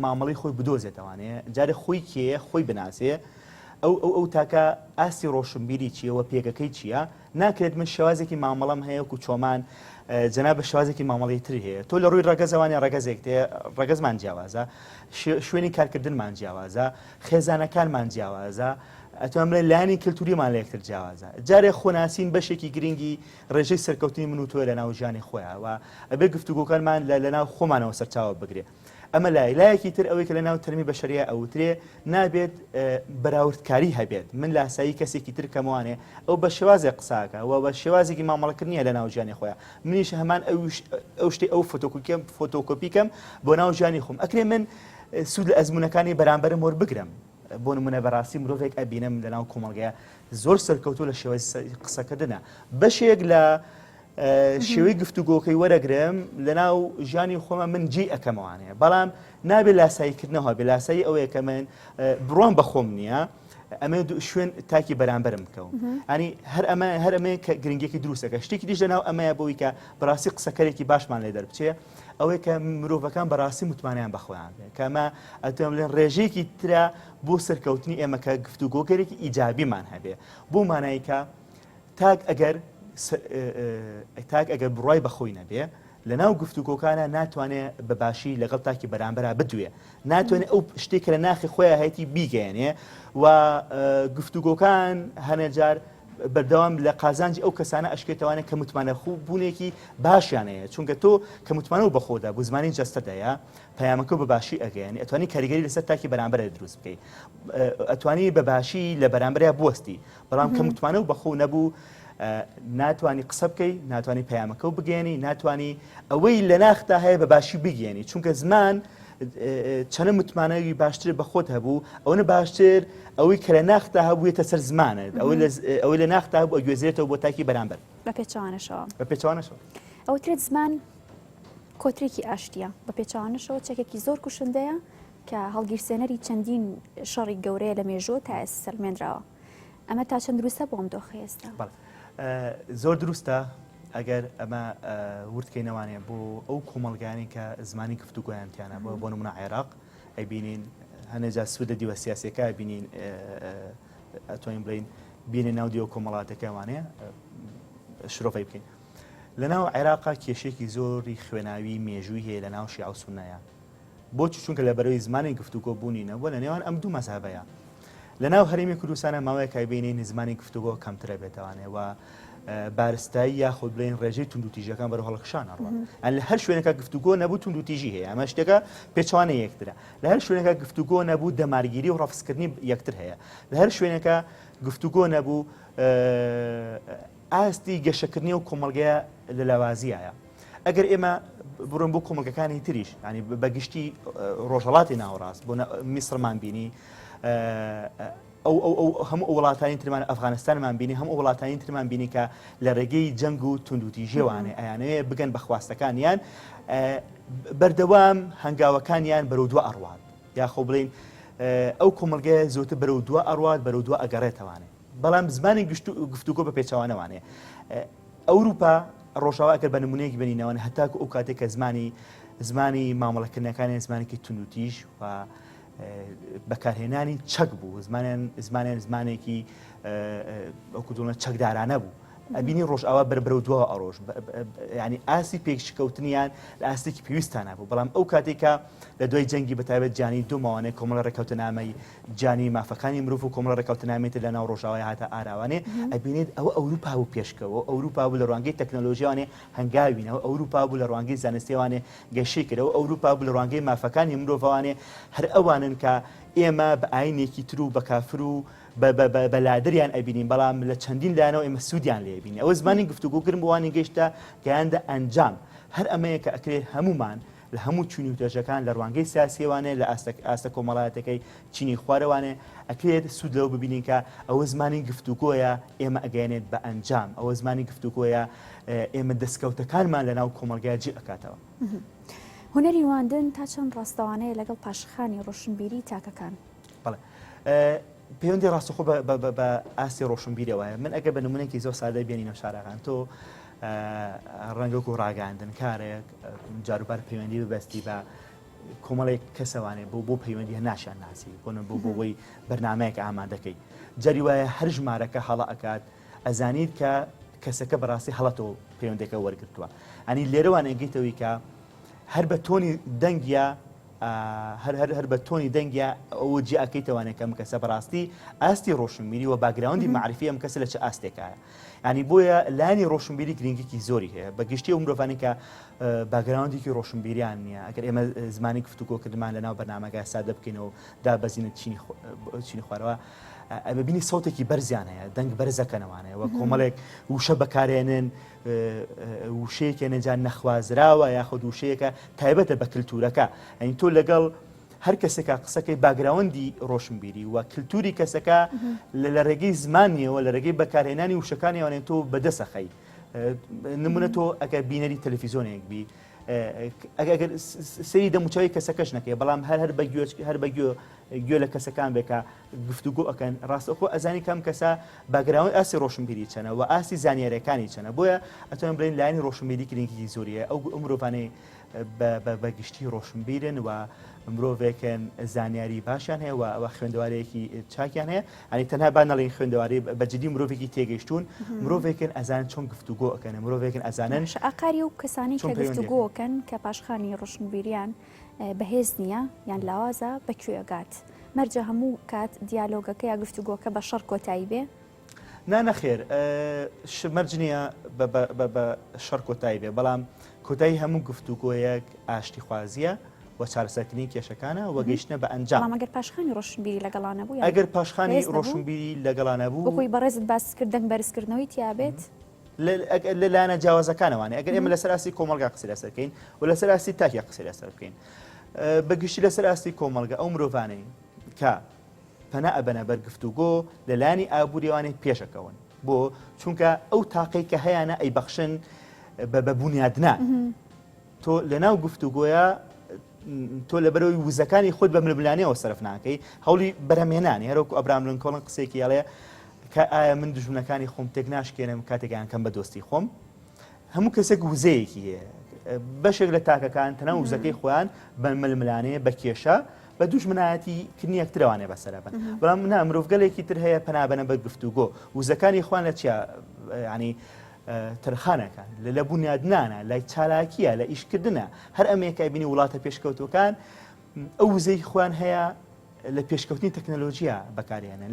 مامەڵی خۆی بدۆزێتەوانەیە جارێ خۆی کێ خۆی بناسێ ئەو تاکە ئاستی ڕۆشنبیری چیەوە پێگەکەی چییە ناکرێت من شێوازێکی مامەڵم هەیە و چۆمان جەناب بە شێوازێکی مامەڵی تری هەیە تۆ لە ڕووی ڕەگەزەوانی ڕەگەزێک تێ ڕەگەزمان جیاوازە شوێنی کارکردنمان جیاوازە خێزانەکانمان جیاوازە ئەتوانێت لایانی کللتوریمان لە یەکتر جیاوازە جارێک خۆناسین بەشێکی گرنگی ڕێژەی سەرکەوتنی من و تۆ لە ناو ژیانی خۆیانەوە ئەبێ گفتوگۆکانمان لە ناو خۆمانەوە سەرچاوە بگرێ ئەمە لایەکی تر ئەوەی کە لە ناو تەرمی بەشەریە ئەوترێ نابێت بەراوردکاری هەبێت من لاسایی کەسێکی تر کەموانێ ئەو بە شێوازێک قساکە و بە شێوازێکی مامەڵەکردنیە لە ناو ژیانی خۆیان منیش هەمان ئەو شتێ ئەو فۆتۆکۆپیکەم بۆ ناو ژیانی خۆم ئەکرێ من سوود لە ئەزمونەکانی بەرامبەرم وەربگرم بۆ نمونە بەڕاستی مرۆڤێک ئەبینم لە ناو کۆمەڵگەیە زۆر سەرکەوتوو لە شێوەی قسەکردنە بەشێک لە شێوەی گفتوگۆکەی وەرەگرم لە ناو ژیانی خۆمە من جێ ئەەکەمەوانەیە بەڵام نابێت لاساییکردنەوە بێ لاسایی ئەوەیە کە من بڕۆم بەخۆم نییە ئەمە شوێن تاکی بەرامبەرم بکەون ئەنی هەر ئەمەیە کە گرنگێکی دروستەکە شتێکی دیش لەناو ئەمەیە بۆی کە بەڕاستی قسەکەرێکی باشمان لێ دەربچێ ئەوەیە کە مرۆڤەکان بەڕاستی متمانیان بەخۆیان بێ کە ئەمە ئەتوانم لێن ڕێژەیەکی ترە بۆ سەرکەوتنی ئێمە کە گفتوگۆکەرێکی ئیجابیمان هەبێ بۆ مانایی کە تاک ئەگەر بڕای بەخۆی نەبێ لە ناو گفتوگۆکانە ناتوانێت بەباشی لەگەڵ تاکی بەرامبەرا بدوێ ناتوانێت ئەو شتێکە لە ناخی خۆیان هەیەی بیگەێنێ و گفتوگۆکان هەنێجار بەردەوام لە قازانجی ئەو کەسانە ئەشکێتەوانە کە متمانە خوب بوونێکی باشیانەیە چونکە تۆ کە متمانە و بەخۆدا بۆ زمانی جەستەدەیە پەیامەکە بە باشی ئەگەیانی ئەتوانی کاریگەری لەسەر تاکی بەرامبەر دروست بکەیت ئەتوانی بە باشی لە بەرامبەریا بوەستی بەڵام کە متمانە و بەخۆ نەبوو ناتوانانی قسە بکەی ناتوانانی پەیامەکە و بگەێنی ناتوانانی ئەوەی لە ناختا هەیە بە باشی بگەێنی چونکە زمان چەنە متمانەوی باشتر بە خۆت هەبوو ئەوە باشتر ئەوەی کە لە ناختا هەبوویتە سەر زمانە ئەوەی لە ناختا هەبوو ئەگوێزێتەوە بۆ تاکی بەرامبەر بە پێچوانەشەوە بە پێچوانەشەوە ئەوترێت زمان کۆترێکی ئاشتیە بە پێچوانەشەوە چەکێکی زۆر کوشندەیە کە هەڵگیرسێنەری چەندین شەڕی گەورەیە لە مێژۆ تا ئێستا سەلمێنراوە ئەمە تا چەند دروستە بۆم دۆخی ئێستا زۆر دروستە ئەگەر ئەمە وردکەینەوانێ بۆ ئەو کۆمەڵگانی کە زمانی گفتوگویانتیانە بۆ نمونە عێراق ئەیبینین هەنێجا سوودە دیوە سیاسەکە بینین ئەتوانین بڵین بینێ ناو دیوە کۆمەڵاتەکەوانەیە شرۆفەی بکەین لە ناو عێراقا کێشێکی زۆری خوێناوی مێژووی هەیە لە ناو شیعە و سوننەیە بۆچی چونکە لە بەرەوەی زمانی گفتوگۆ بوونینە بۆ لە نێوان ئەم دوو مەزهەبەیە لە ناو هەرێمی کوردستانە ماوەیە کایبینین زمانی گفتوگۆ کەمترە بێتوانێ و بارستایی یاخود بڵین ڕێژەی توندوتیژەکان بەرەو هەڵەخشانە ڕوە لە هەر شوێنێکە گفتوگۆ نەبوو توندوتیژی هەیە ئەمە شتێکە پێچوانە یەکترە لە هەر شوێنێکە گفتوگۆ نەبوو دەمارگیری و ڕەفسکردنی یەکتر هەیە لە هەر شوێنێکە گفتوگۆ نەبوو ئاستی گەشەکردنی و کۆمەڵگەیە لە لاوازیایە ئەگەر ئێمە بڕۆن بۆ کۆمەلگەکانی تریش ینی بەگشتی ڕۆژهەڵاتی ناوەڕاست بۆ میسرمان بینی هەموو وڵاتانی ترمان ئەفغانستانمان بینی هەموو وڵاتانی ترمان بینی کە لە ڕێگەی جەنگ و توندوتیژێوانێ ئەیانەوێ بگەن بە خواستەکانیان بەردەوام هەنگاوەکانیان بەرەو دووە ئەڕوات یاخۆ بڵین ئەو کۆمەلگەیە زۆرتر بەرەو دووە ئەڕوات بەرەو دووە ئەگەڕێتەوانێ بەڵام زمانی گفتوگۆ بە پێچەوانەوانێ ئەوروپا ڕۆژاوا ئەگەر بە نمونەیەکی بنینەوەن هەتاکو ئەو کاتێک کە زمانی مامەڵەکردنەکانی زمانێکی توندوتیژ و بەکارهێنانی چەک بوو زمانیان زمانێکی ئەوکوتڵە چەکدارانە بوو ئەبینی ڕۆژئاوا بەربرە دووە ئەڕۆژ ینی ئاسی پێکشکەوتنیان لە ئاستێکی پێویستانە بوو بەڵام ئەو کاتێکە لە دوای جەنگی بەتابەت جانی دووماوانەیە کۆمەڵە ڕێکەوتنامەی جانی مافەکانی مرۆڤ و کۆمەڵە ڕێکەوتنامێتە لە ناو ڕۆژاوای هاتە ئاراوانێ ئەبینێت ئەوە ئەوروپا بوو پێشکەوە ئەوروپا بوو لە ڕوانگەی تەکنۆلۆژیوانێ هەنگاوینەوە ئەوروپا بوو لە ڕوانگەی زانستیوانێ گەشەی کردەوە ئەوروپا بوو لە ڕوانگەی مافەکانی مرۆڤوانێ هەر ئەوانن کە ئێمە بە ئاینێکی تر و بە کافر و بەلادریان ئەبینین بەڵام لە چەندین لایەنەوە ئێمە سوودیان لێبینی ئەوە زمانی گفتوگۆکردن بۆوانی گەیشتە گەیاندە ئەنجام هەر ئەمەیە کە ئەکرێت هەمومان لە هەموو چینی و تێژەکان لە ڕوانگەی سیاسیوانێ لە ئاستە کۆمەڵایەتەکەی چینی خوارەوانێ ئەکرێت سوود لەوە ببینین کە ئەوە زمانی گفتوگۆیە ئێمە ئەگەیەنێت بە ئەنجام ئەوە زمانی گفتوگۆیە ئێمە دەستکەوتەکانمان لە ناو کۆمەلگای جێ ئەکاتەوە هونەری نواندن تا چەند ڕاستەوانەیە لەگەڵ پاشخانی ڕۆشنبیری تاکەکان بەڵێ پەیوەندی ڕاستەخۆ بە ئاسی ڕۆشنبیرەوەیە من ئەگە بە نمونێکی زۆر سادە بێنینە شارەکان تۆ ڕەنگە و ڕاگەاندن کارێک جاروبار پەیوەندی ببەستی بە کۆمەڵێک کەسەوانێ بۆ پەیوەندی ناشان ناسی بۆ بۆی بەرنامەیەک ئامادەکەی جاری وایە هەر ژمارەکە هەڵە ئەکات ئەزانیت کە کەسەکە بەڕاستی هەڵەتەوە پەیوەندەکە وەرگرتووە ئەنی لێرەوان ئەگەیتەوەی کە هەر بە تۆنی دەنگیا هەر بە تۆنی دەنگیا ئەوە جێ ئەکەیتەوانێت کەم کەسە بەڕاستی ئاستی ڕۆشنبیری و باگراوندی معرفی ئەم کەسە لە چه ئاستێکایە ینی بۆیە لانی ڕۆشنبیری گرنگێکی زۆری هەیە بەگشتی ئەو مرۆڤانی کە باگراوندێکی ڕۆشنبیریان نییە ئەگەر ئێمە زمانی گفتوگۆکردمان لەناو بەرنامەکە سادە بکەینەوە دابەزینە چینی خوارەوە ببینی سەوتێکی بەرزیان هەیە دەنگ بەرزەکەنەوانەیە وە کۆمەڵێک وشە بەکارێنن وشەیەکە نەجان نەخوازراوە یاخود وشەیەکە تایبەتە بە کللتورەکە ئەنی تۆ لەگەڵ هەر کەسێکە قسەکەی باگراوەندی ڕۆشنبیری و کللتوری کەسەکە لە ڕێگەی زمانیەوە لە ڕێگەی بەکارهێنانی وشەکانیوانێن تۆ بەدەسەخەی نمونە تۆ ئەگەر بینەری تەلەڤیزۆنێک بی ئەگەر سەری دەموچاوی کەسەکەش نەکەی بەڵام هەر بە گوێ لە کەسەکان بێکە گفتوگۆ ئەکەن ڕاستەخۆ ئەزانی کەم کەسە باگراوەند ئاسی ڕۆشنبیری چەنە و ئاسی زانیاریەکانی چەنە بۆیە ئەتوانین بڵین لایەنی ڕۆشنبیری گرنگی زۆریە ئەو مرۆڤانەی بەگشتی ڕۆشنبیرن و مرۆڤێکن زانیاری باشیان هەیە و خوێندەوارەیەکی چاکیان هەیە ئەنی تەنها با نەڵێن خوێندەواری بەجددی مرۆڤێکی تێگەیشتون مرۆڤێکن ئەزان چۆن گفتوگۆ ئەکەن مرۆڤێکن ئەزانن ئاقاری و کەسانی کە گفتوگۆکەن کە پاشخانی ڕۆشنبیریان بەهێز نییە یان لاوازە بەکوێگات مەرجە هەموو کات دیالۆگەکە یا گفتوگۆکە بە شەڕ کۆتایی بێ نەخێر مەرجنیە بە شەڕ کۆتایی بێ بەڵام کۆتایی هەموو گفتوگۆیەک ئاشتی خوازیە و چارەسەرکردنی کێشەکانە و گەیشتنە بە ئەنجام. ئەگەر پاشخانی ڕۆشنبیری لەگەڵانە بوو ئەگەر پاشخانی ڕۆشنبیری لەگەڵانە بوو بۆی بەڕێزت باسکرد دەنگ بەرزکردنەوەی تیابێت لەلایەنە جیاوازەکانەوانێ ئەگەر ئێمە لەسەر ئاستی کۆمەلگا قسەی لەسەر بکەین و لەسەر ئاستی تاکی قسەی لەسەر بکەین بەگشتی لەسەر ئاستی کۆمەلگا ئەو مرۆڤانەی کە پەنا ئەبەنە بەرگفتوگۆ لەلایەنی ئابوووریەوانەی پێشەکەون بۆ چونکە ئەو تاقەی کە هەیەە ئەی بەخشن بە بوونیادنان تۆ لەناو گفتوگۆیە تۆ لە بەرەوەی وزەکانی خۆت بە ململانیەوە سەرف ناکەی هەوڵی بەرهەمێنانی هەروەکو ئەبرام لینکۆڵن قسێکی هەڵەیە کە ئایا من دژمنەکانی خۆم تێک ناشکێنم کاتێکیان کەم بە دۆستی خۆم هەموو کەسێک وزەیەکی هەیە بەشێک لە تاکەکان تەنها وزەکەی خۆیان بە ململانەیە بە کێشە بە دوژمنایەتی کردنی یەکترەوانێ بەسەرەبن بەڵام نا مرۆڤگەلێکی تر هەیە پەنابەنە بە گفتوگۆ وزەکانی خۆیان لە چیا ینی تەرخانەکان لە بوونیادنانە لای چالاکیە لە ئیشکردنە هەر ئەمەیەکای بینی وڵاتە پێشکەوتوەکان ئەو وزەی خۆیان هەیە لە پێشکەوتنی تەکنەلۆژیە بەکارێنن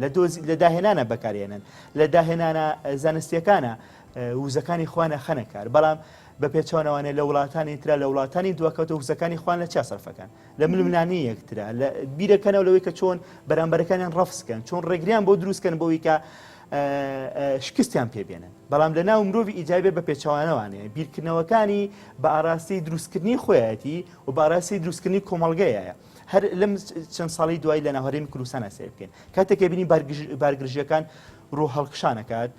لە داهێنانە بەکارێنن لە داهێنانە زانستیەکانە وزەکانی خوانە خەنەکار بەڵام بە پێچوانەوانێ لە وڵاتانی ترە لە وڵاتانی دووەکەوتە وزەکانی خوان لە چا سەرفەکان لە ململانی یەکترە لە بیرەکەنەوە لەوەی کە چۆن بەرامبەرەکانیان ڕەفسکەن چۆن ڕێگریان بۆ دروستکەن بۆەوەی کە شکستیان پێبێنن بەڵام لە ناو مرۆڤی ئیجابێ بە پێچوانەوانەیە بیرکردنەوەکانی بە ئاراستی دروستکردنی خۆیەتی و بە ئاراستی دروستکردنی کۆمەڵگەیە هەر لەم چەند ساڵی دوای لە ناوهەرێمی کوردستانە سیر بکەین کاتێک بینی بارگرژیەکان ڕوو هەڵکشانەکات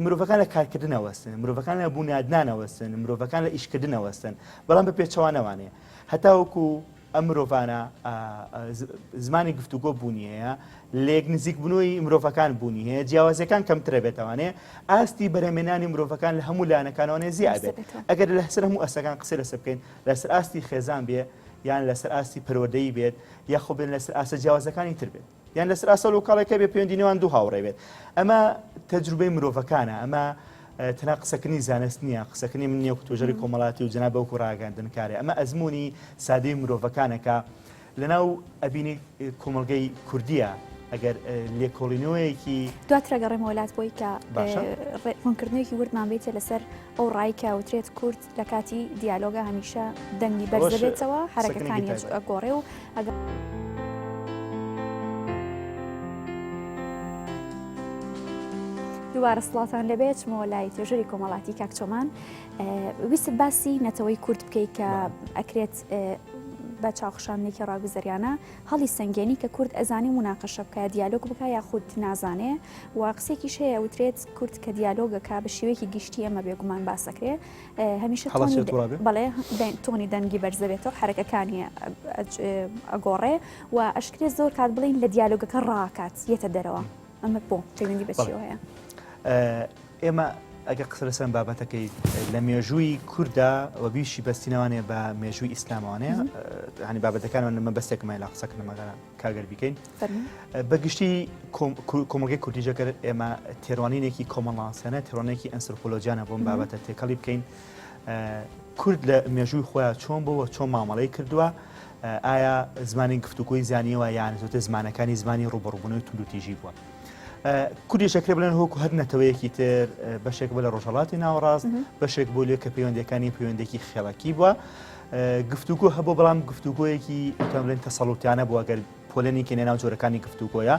مرۆڤەکان لە کارکردنەوەستن مرۆڤەکان لە بوونیادنانەوەستن مرۆڤەکان لە ئیشکردنەوەستن بەڵام بە پێچوانەوانەیە هەتا وەکو ئەم مرۆڤانە زمانی گفتوگۆ بوونی هەیە لێک نزیک بوونەوەی مرۆڤەکان بوونی هەیە جیاوازەکان کەمترە بێتەوانێ ئاستی بەرهەمێنانی مرۆڤەکان لە هەموو لایەنەکانەوەنێ زیابێت ئەگەر لەسەر هەموو ئەسەکان قسە لەسەر بکەین لەسەر ئاستی خێزان بێ یان لەسەر ئاستی پەروەردەیی بێت یا خۆ بێن لەسەر ئاسە جیاوازەکانی تر بێت یان لەسەر ئاسە لۆکاڵەکە بێ پەیوەندینەوەیان دوو هاوڕێ بێت ئەمە تەجروبەی مرۆڤەکانە ئەمە تەنها قسەکردنی زانست نییە قسەکردنی من نییە توۆژەری کۆمەڵاتی و جەناب بەوکو ڕاگەاندنکارێ ئەمە ئەزمموی سادەی مرۆڤەکانەکە لەناو ئەبینی کۆمەڵگەی کوردیە ئەگەر لێکۆڵینەوەیەکی دواترە گەڕێم وڵات بۆی کە ڕێکردنێکی وردمان بێتە لەسەر ئەو ڕایکە وترێت کورد لە کاتی دیالۆگە هەمیشە دەنگی بەرزەبێتەوە حرەکەەکانی گۆڕێ و دووارە سڵاتان لەبێت چمەوە لای توێژەری کۆمەڵاتی کاکچۆمان ویست باسی نەتەوەی کورد بکەیت کە ئەکرێت بە چاوخشانێکی ڕاگوزەریانە هەڵی سنگێنی کە کورد ئەزانی مناقەشە بکە دیالۆگ بکە یا خود نازانێ و قسێکیش هەیە وترێت کورد کە دیالۆگەکە بە شێوەیەکی گشتی ئەمە بێگومان باسەکرێ هەمیشە بەڵێ تۆنی دەنگی بەرزەبێتەوە حرەکەەکانی ئەگۆڕێ و ئەشکرێت زۆر کات بڵین لە دیالۆگەکە ڕاکات یێتە دەرەوە ئەمە بۆ پەیوەندی بەچیەوە هەیە ئێمە ئەگە قسە لەسەر بابەتەکەی لە مێژووی کووردا و بیشی بەستینەوانێ بە مێژووی ئیسلاموانەیە هەنی بابەتەکانەوە مە بەستێکمای لە قسەکردنەمەگەرە کاگەر بیکەین بەگشتی کۆمەلگەی کوردیجەکە ئێمە تێڕوانینێکی کۆمەڵانسەنە تێڕوانێکی ئەنسروپۆلۆژیانە بۆم بابەتە تێکەڵی بکەین کورد لە مێژووی خۆیان چۆن بووە چۆن مامەڵەی کردووە ئایا زمانی گفتوگۆی زانیەوە یان زۆتە زمانەکانی زمانی ڕوبەڕووبوونەوەی توندوتیژی بووە کوردی شەکرێ بڵێن هۆکو هەر نەتەوەیەکی تر بەشێک بۆ لە ڕۆژهەڵاتی ناوەڕاست بەشێک بۆ لێ کە پەیوەندەکانی پەیوەندێکی خێڵکی بووە گفتوگۆ هەبوو بەڵام گفتوگۆیەکی بڵێن تەسەڵوتیانە بووە گەر پۆلێنی کێنێ ناو جۆرەکانی گفتوگۆیە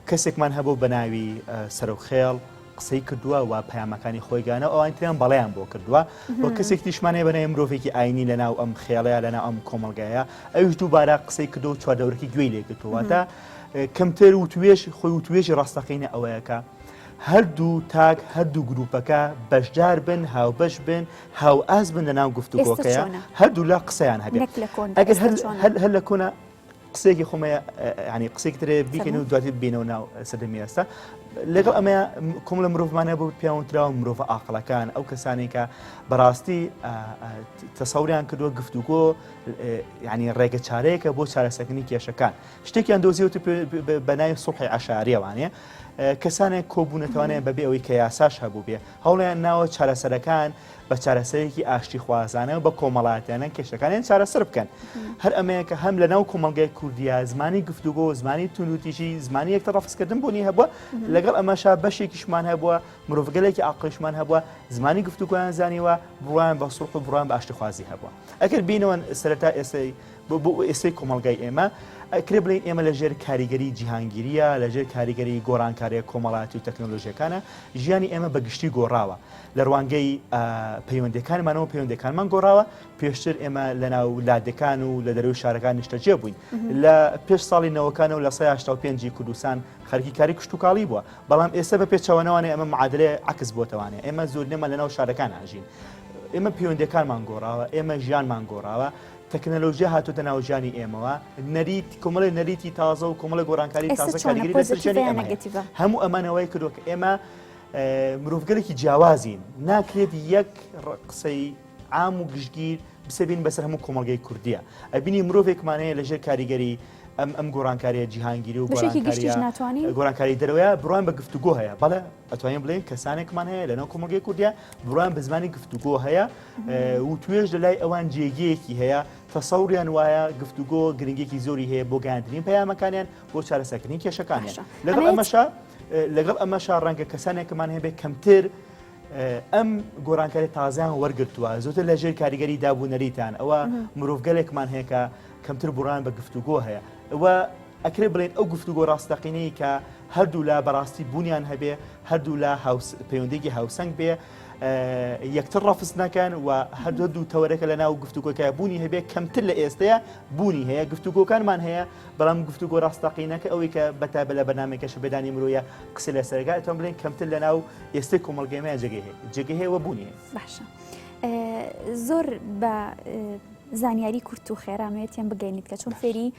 کەسێکمان هەبوو بە ناوی سەرۆخێڵ قسەی کردووە و پەیامەکانی خۆی گانە ئەوانتیان بەڵیان بۆ کردووە بۆ کەسێک تیشمانەیە بەنای مرۆڤێکی ئاینی لەناو ئەم خێڵەیە لەناو ئەم کۆمەڵگایە ئەوش دووبارە قسەی کردو و چواردەورەکی گوێی لێ کردووەتە کەمتر و توێژ خۆی و توێژی ڕاستەقینە ئەوەیەکە هەردوو تاک هەردوو گروپەکە بەشدار بن هاوبەش بن هاو ئاز بن لەناو گفتوگۆکەیە هەردوو لە قسەیان هەبێت ئەگەر هەر لە کۆنە قسێکی خۆمەیە ینی قسێکی ترێ بیکەین و دواتر بینەوە ناو سەردەمی ئێستا لەگەڵ ئەمەیە کۆم لە مرۆڤمانە بۆ پیاوەتراوە مرۆڤ عاقڵەکان ئەو کەسانی کە بەڕاستی تەسەوریان کردووە گفتوگۆ ینی ڕێگە چارەیەکە بۆ چارەسەرکردنی کێشەکان شتێکیان دۆزیوت بە ناوی سوڵحی عەشاریەوانەیە کەسانێک کۆبوونەتوانێت بەبێ ئەوەی کە یاساش هەبوو بێ هەوڵیان ناوە چارەسەرەکان بە چارەسەرێکی ئاشتی خوازانە و بە کۆمەڵاتیانە کێشەکانیان چارەسەر بکەن هەر ئەمەیە کە هەم لە ناو کۆمەڵگەی کوردیا زمانی گفتوگۆ زمانی تونوتیشی زمانی یەکتە ڕەفزکردن بۆنی هەبووە لەگەڵ ئەمەشا بەشێکیشمان هەبووە مرۆڤگەلێکی عاقڵیشمان هەبووە زمانی گفتوگۆیان زانیوە بڕوان بە سوڵح و بڕوان بە ئاشتیخوازی هەبووە ئەگەر بینەوە سەرەتا ئێستای بۆ ئێستای کۆمەڵگای ئێمە ئەکرێ بڵێن ئێمە لەژێر کاریگەری جیهانگیریە لەژێر کاریگەری گۆڕانکاریە کۆمەڵاتی و تەکنۆلۆژیەکانە ژیانی ئێمە بەگشتی گۆڕاوە لە ڕوانگەی پەیوەندەکانمانەوە پەیوەندەکانمان گۆڕاوە پێشتر ئێمە لە ناو لادەکان و لە دەروی شارەکان نیشتەجێ بووین لە پێش ساڵی نەوەکانە و لە 1985 کوردستان خەرکی کاری کشتتوکاڵی بووە بەڵام ئێستا بە پێچەوەنەوەوانێ ئەمە معادلێ عکس بۆتەوانێ ئێمە زۆر نەمە لە ناو شارەکان هاژین ئێمە پەیوەندەکانمان گۆڕاوە ئێمە ژیانمان گۆڕاوە تەکنەلۆژیا هاتوتە ناوژانی ئێمەوە نەریت کۆمەڵی نەریتی تازە و کۆمەڵی گۆڕانکاری تازە کاریگەری لەسەرجانی ئێمە هەموو ئەمانەوەی کردووە کە ئێمە مرۆڤگەلێکی جیاوازین ناکرێت یەک قسەی عام و گشتگیر بسەبین بەسەر هەموو کۆمەڵگەی کوردیە ئەبینی مرۆڤێکمانەیە لەژێر کاریگەری ئەم گۆڕانکاریە جیهانگیری و گۆڕانکاری دەرەوەیە بڕوان بە گفتوگۆ هەیە بەڵێ ئەتوانین بڵێن کەسانێکمان هەیە لەناو کۆمەڵگەی کوردیا بڕوان بە زمانی گفتوگۆ هەیە و توێژ لەلای ئەوان جێگەیەکی هەیە تەسەوریان وایە گفتوگۆ گرنگێکی زۆری هەیە بۆ گەیاندنی پەیامەکانیان بۆ چارەسەرکردنی کێشەکانیان لەگەڵ ئەمەشا ڕەنگە کەسانێکمان هەیە بێ کەمتر ئەم گۆڕانکاری تازیان وەرگرتووە زۆتر لەژێر کاریگەری دابوونەریتان ئەوە مرۆڤگەلێکمان هەیە کە کەمتر بڕوان بە گفتوگۆ هەیە ئەوە ئەکرێ بڵێن ئەو گفتوگۆ ڕاستەقینەی کە هەردوو لە بەڕاستی بوونیان هەبێ هەردوو لە پەیوەندێکی هاوسەنگ بێ یەکتر ڕەفز نەکەن و هەردوو تەوەرەکە لە ناو گفتوگۆکە بوونی هەبێ کەمتر لە ئێستەیە بوونی هەیە گفتوگۆکانمان هەیە بەڵام گفتوگۆ ڕاستەقینەکە ئەوەی کە بەتابە لە بەنامێکە شەبێدانی مرۆیە قسە لە سەرگا ئەتوان بڵێن کەمتر لە ناو ئێستەی کۆمەڵگەیەمە جێگەی هەیە و بوونی باشە زۆر بە زانیاری کورت و خێرامێتیان بگەینیت کە چۆن فێری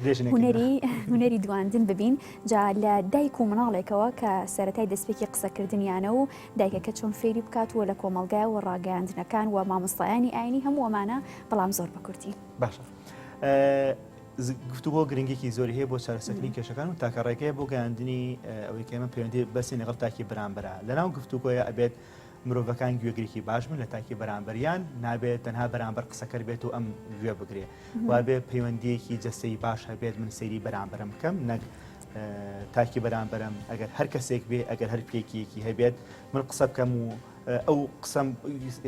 هوەری دواندن ببین جا لە دایک و مناڵێکەوە کە سەرەتای دەستپێکی قسەکردنیانە و دایکەکە چۆن فێری بکاتوە لە کۆمەلگای و ڕاگەاندنەکان و مامۆستایانی ئاینی هەموو ئەمانە بەڵام زۆر بە کورتی باشە گفتوگۆ گرنگێکی زۆری هەیە بۆ چارەسەرکردنی کێشەکان و تاکەڕێکەیە بۆ گەیاندنی ئەوەی کە ئێمە پەیوەندی بەسی لەگەڵ تاکی بەرامبەرە لەناو گفتوگۆیە ئەبێت مرۆڤەکان گوێگرێکی باش بن لە تاکی بەرامبەریان نابێت تەنها بەرامبەر قسەکەر بێت و ئەم گوێ بگرێ وابێ پەیوەندیەکی جەستەی باش هەبێت من سەیری بەرامبەرم بکەم نەک تاکی بەرامبەرم ئەگەر هەر کەسێک بێ ئەگەر هەر پێکیەکی هەبێت من قسە بکەم و ئەو قسەم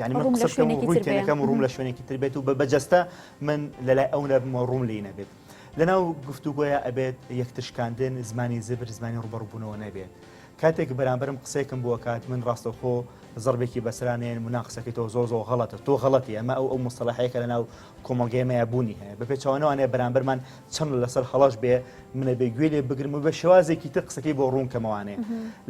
ینی من قسە بکەم و ڕووی تێنەکەم و ڕووم لە شوێنێکی تر بێت و بەجەستە من لەلای ئەو نەبمەوە ڕووم لێ نەبێت لەناو گفتوگۆیە ئەبێت یەکترشکاندن زمانی زبر زمانی ڕوبەڕووبوونەوە نەبێت کاتێک بەرامبەرم قسێکم بۆ کات من ڕاستەوخۆ زەربێکی بەسرانێن مناقسەکەی تۆ زۆر غەڵەتە تۆ غەڵەتی ئەمە ئەو مستەلاحەیەکە لەناو کۆمەڵگەیەمەیە بوونی هەیە بە پێچەوانەوەیە بەرامبەرمان چەند لەسەر هەڵەش بێ منە بێ گوێ لێ بگرم و بە شێوازێکی تر قسەکەی بۆ ڕوون کەمەوانێ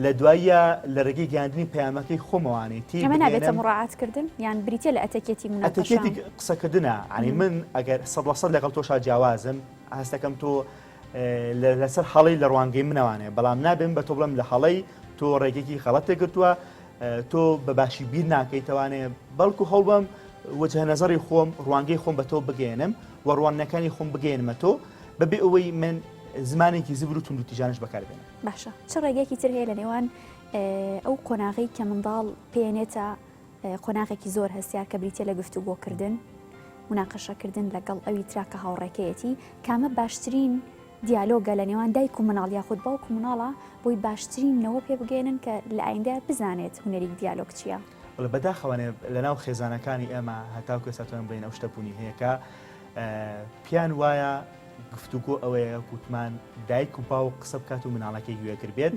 لە دواییە لە ڕێگەی گەیاندنی پەیامەکەی خۆمەوانێ تی ئەمە نابێتە مڕاعاتکردن یان بریتە لە ئەتەکێتی مناقەشە ئەتەکێتی قسەکردنە عنی من ئەگەر 100% لەگەڵ تۆشا جیاوازم هەستەکەم تۆ لەسەر هەڵی لە ڕوانگەی منەوانێ بەڵام نابێن بە تۆ بڵم لە هەڵەی تۆ ڕێگەکی غەڵەت تێگرتووە تۆ بە باشی بیر ناکەیتەوانێ بەڵکو هەڵبم وجه نەزەری خۆم ڕوانگەی خۆم بە تۆ بگەێنم و ڕوانەکانی خۆم بگەێنمە تۆ بەبێ ئەوەی من زمانێکی زبر و تونند و تیژانش بەکاربێنم باشە چ ڕێگەیەکی تر هەیە لە نێوان ئەو قۆناغی کە منداڵ پێێنێتە قۆناغێکی زۆر هەستیار کە بریتە لە گفتوگۆکردن مناقەشەکردن لەگەڵ ئەوی تراکە هاوڕێکەیەتی کامە باشترین دیالۆگە لە نێوان دایک و مناڵ یاخود باوک و مناڵە بۆی باشترینەوە پێ بگەێنن کە لە ئایندە بزانێت هوەری دیالۆگ چییە؟ بەداخەوانێ لەناو خێزانەکانی ئێمە هەتاو کەساتوان بڵین ئەو شتەبوونی هەیە کە پیان وایە گفتوگۆ ئەوەیە کوتمان دایک و باوک قسە بکات و مناڵەکەی گوێگر بێت